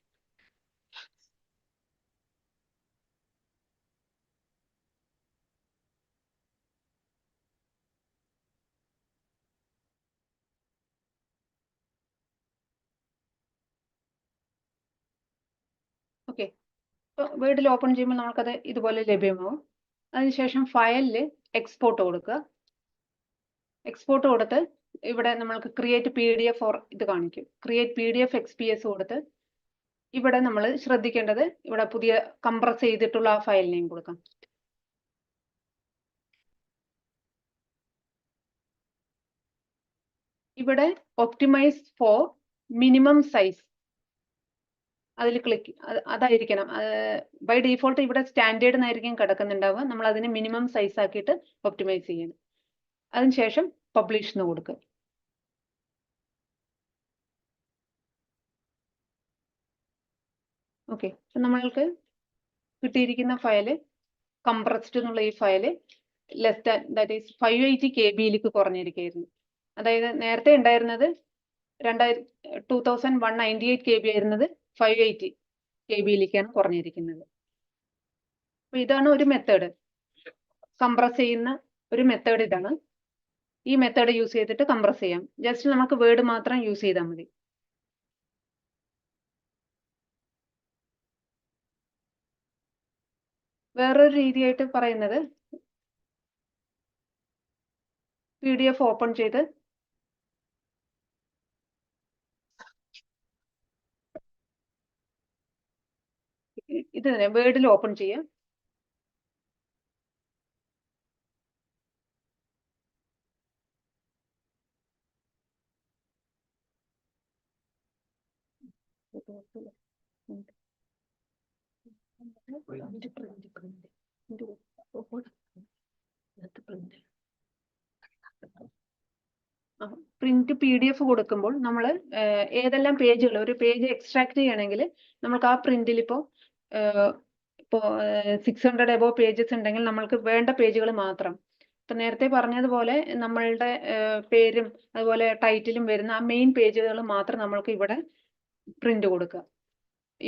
ഓക്കെ, വേർഡിൽ ഓപ്പൺ ചെയ്യുമ്പോൾ നമുക്കത് ഇതുപോലെ ലഭ്യമാവും. അതിനുശേഷം ഫയലിൽ എക്സ്പോർട്ട് കൊടുക്കുക. എക്സ്പോർട്ട് കൊടുത്ത് ഇവിടെ നമ്മൾക്ക് ക്രിയേറ്റ് PDF ഫോർ ഇത് കാണിക്കും. ക്രിയേറ്റ് PDF XPS കൊടുത്ത് ഇവിടെ നമ്മൾ ശ്രദ്ധിക്കേണ്ടത് ഇവിടെ പുതിയ കംപ്രസ് ചെയ്തിട്ടുള്ള ആ ഫയൽ നെയിം കൊടുക്കാം. ഇവിടെ ഒപ്റ്റിമൈസ് ഫോർ മിനിമം സൈസ് അതിൽ ക്ലിക്ക്, അതായിരിക്കണം. ബൈ ഡീഫോൾട്ട് ഇവിടെ സ്റ്റാൻഡേർഡ് എന്നായിരിക്കും കിടക്കുന്നുണ്ടാവുക. നമ്മൾ അതിനെ മിനിമം സൈസ് ആക്കിയിട്ട് ഒപ്റ്റിമൈസ് ചെയ്യണം. അതിനുശേഷം പബ്ലിഷ് എന്ന് കൊടുക്കുക. ഓക്കെ, നമ്മൾക്ക് കിട്ടിയിരിക്കുന്ന ഫയല് കംപ്രസ്ഡ് എന്നുള്ള ഈ file less than that is 580 KB കുറഞ്ഞിരിക്കുകയായിരുന്നു. അതായത് നേരത്തെ ഉണ്ടായിരുന്നത് 2198 KB ആയിരുന്നത് 580 KB കുറഞ്ഞിരിക്കുന്നത്. അപ്പൊ ഇതാണ് ഒരു മെത്തേഡ്, കംപ്രസ് ചെയ്യുന്ന ഒരു മെത്തേഡ്. ഇതാണ് ഈ മെത്തേഡ് യൂസ് ചെയ്തിട്ട് കംപ്രസ് ചെയ്യാം. ജസ്റ്റ് നമുക്ക് വേർഡ് മാത്രം യൂസ് ചെയ്താൽ മതി. വേറൊരു രീതിയായിട്ട് പറയുന്നത് PDF ഓപ്പൺ ചെയ്ത് ഇത് തന്നെ വേർഡിൽ ഓപ്പൺ ചെയ്യാം. പ്രിന്റ് PDF കൊടുക്കുമ്പോൾ നമ്മൾ ഏതെല്ലാം പേജുകൾ, ഒരു പേജ് എക്സ്ട്രാക്ട് ചെയ്യണമെങ്കിൽ നമുക്ക് ആ പ്രിന്റിൽ ഇപ്പോൾ 600 എബോ പേജസ് ഉണ്ടെങ്കിൽ നമ്മൾക്ക് വേണ്ട പേജുകൾ മാത്രം, ഇപ്പൊ നേരത്തെ പറഞ്ഞതുപോലെ നമ്മളുടെ പേരും അതുപോലെ ടൈറ്റിലും വരുന്ന ആ മെയിൻ പേജുകൾ മാത്രം നമ്മൾക്ക് ഇവിടെ പ്രിന്റ് കൊടുക്കുക.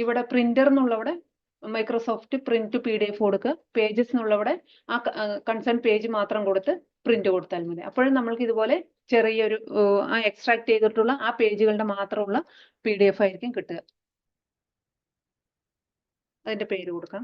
ഇവിടെ പ്രിന്റർ എന്നുള്ളവിടെ മൈക്രോസോഫ്റ്റ് പ്രിന്റ് PDF കൊടുക്കുക. പേജസ് എന്നുള്ളവിടെ ആ കൺസേൺ പേജ് മാത്രം കൊടുത്ത് പ്രിന്റ് കൊടുത്താൽ മതി. അപ്പോഴും നമ്മൾക്ക് ഇതുപോലെ ചെറിയൊരു ആ എക്സ്ട്രാക്ട് ചെയ്തിട്ടുള്ള ആ പേജുകളുടെ മാത്രമുള്ള PDF ആയിരിക്കും കിട്ടുക. അതിന്റെ പേര് കൊടുക്കാം.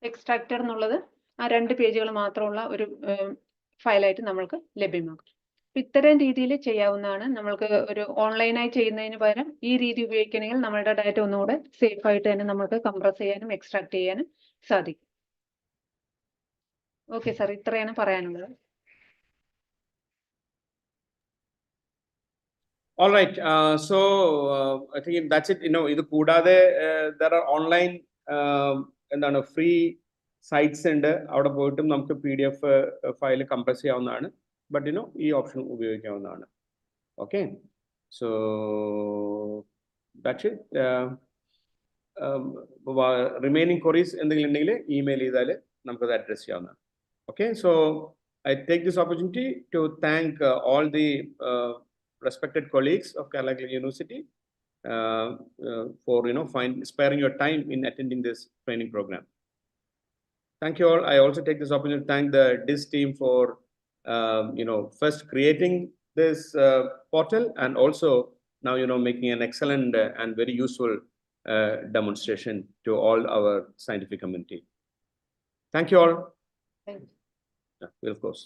എക്സ്ട്രാക്ടർ എന്നുള്ളത് ആ 2 പേജുകൾ മാത്രമുള്ള ഒരു ഫയലായിട്ട് നമ്മൾക്ക് ലഭ്യമാകും. ഇത്തരം രീതിയിൽ ചെയ്യാവുന്നതാണ്. നമ്മൾക്ക് ഒരു ഓൺലൈനായി ചെയ്യുന്നതിന് പകരം ഈ രീതി ഉപയോഗിക്കണമെങ്കിൽ നമ്മളുടെ ഡാറ്റ ഒന്നുകൂടെ സേഫ് ആയിട്ട് തന്നെ നമുക്ക് കംപ്രസ് ചെയ്യാനും എക്സ്ട്രാക്ട് ചെയ്യാനും സാധിക്കും. ഓക്കെ സാർ, ഇത്രയാണ് പറയാനുള്ളത്. All right. So I think that's it. ഇത് കൂടാതെ there are online എന്താണ് ഫ്രീ സൈറ്റ്സ് ഉണ്ട്. അവിടെ പോയിട്ടും നമുക്ക് PDF ഫയൽ കംപ്രസ് ചെയ്യാവുന്നതാണ്. ബട്ട് ഈ ഓപ്ഷൻ ഉപയോഗിക്കാവുന്നതാണ്. Okay, so that's it. Remaining queries എന്തെങ്കിലും ഉണ്ടെങ്കിൽ ഇമെയിൽ ചെയ്താൽ നമുക്കത് അഡ്രസ് ചെയ്യാവുന്നതാണ്. Okay, so I take this opportunity to thank all the respected colleagues of Kerala University for sparing your time in attending this training program. Thank you all. I also take this opportunity to thank the DIS team for first creating this portal and also now making an excellent and very useful demonstration to all our scientific community. Thank you all. Thank you. We'll close.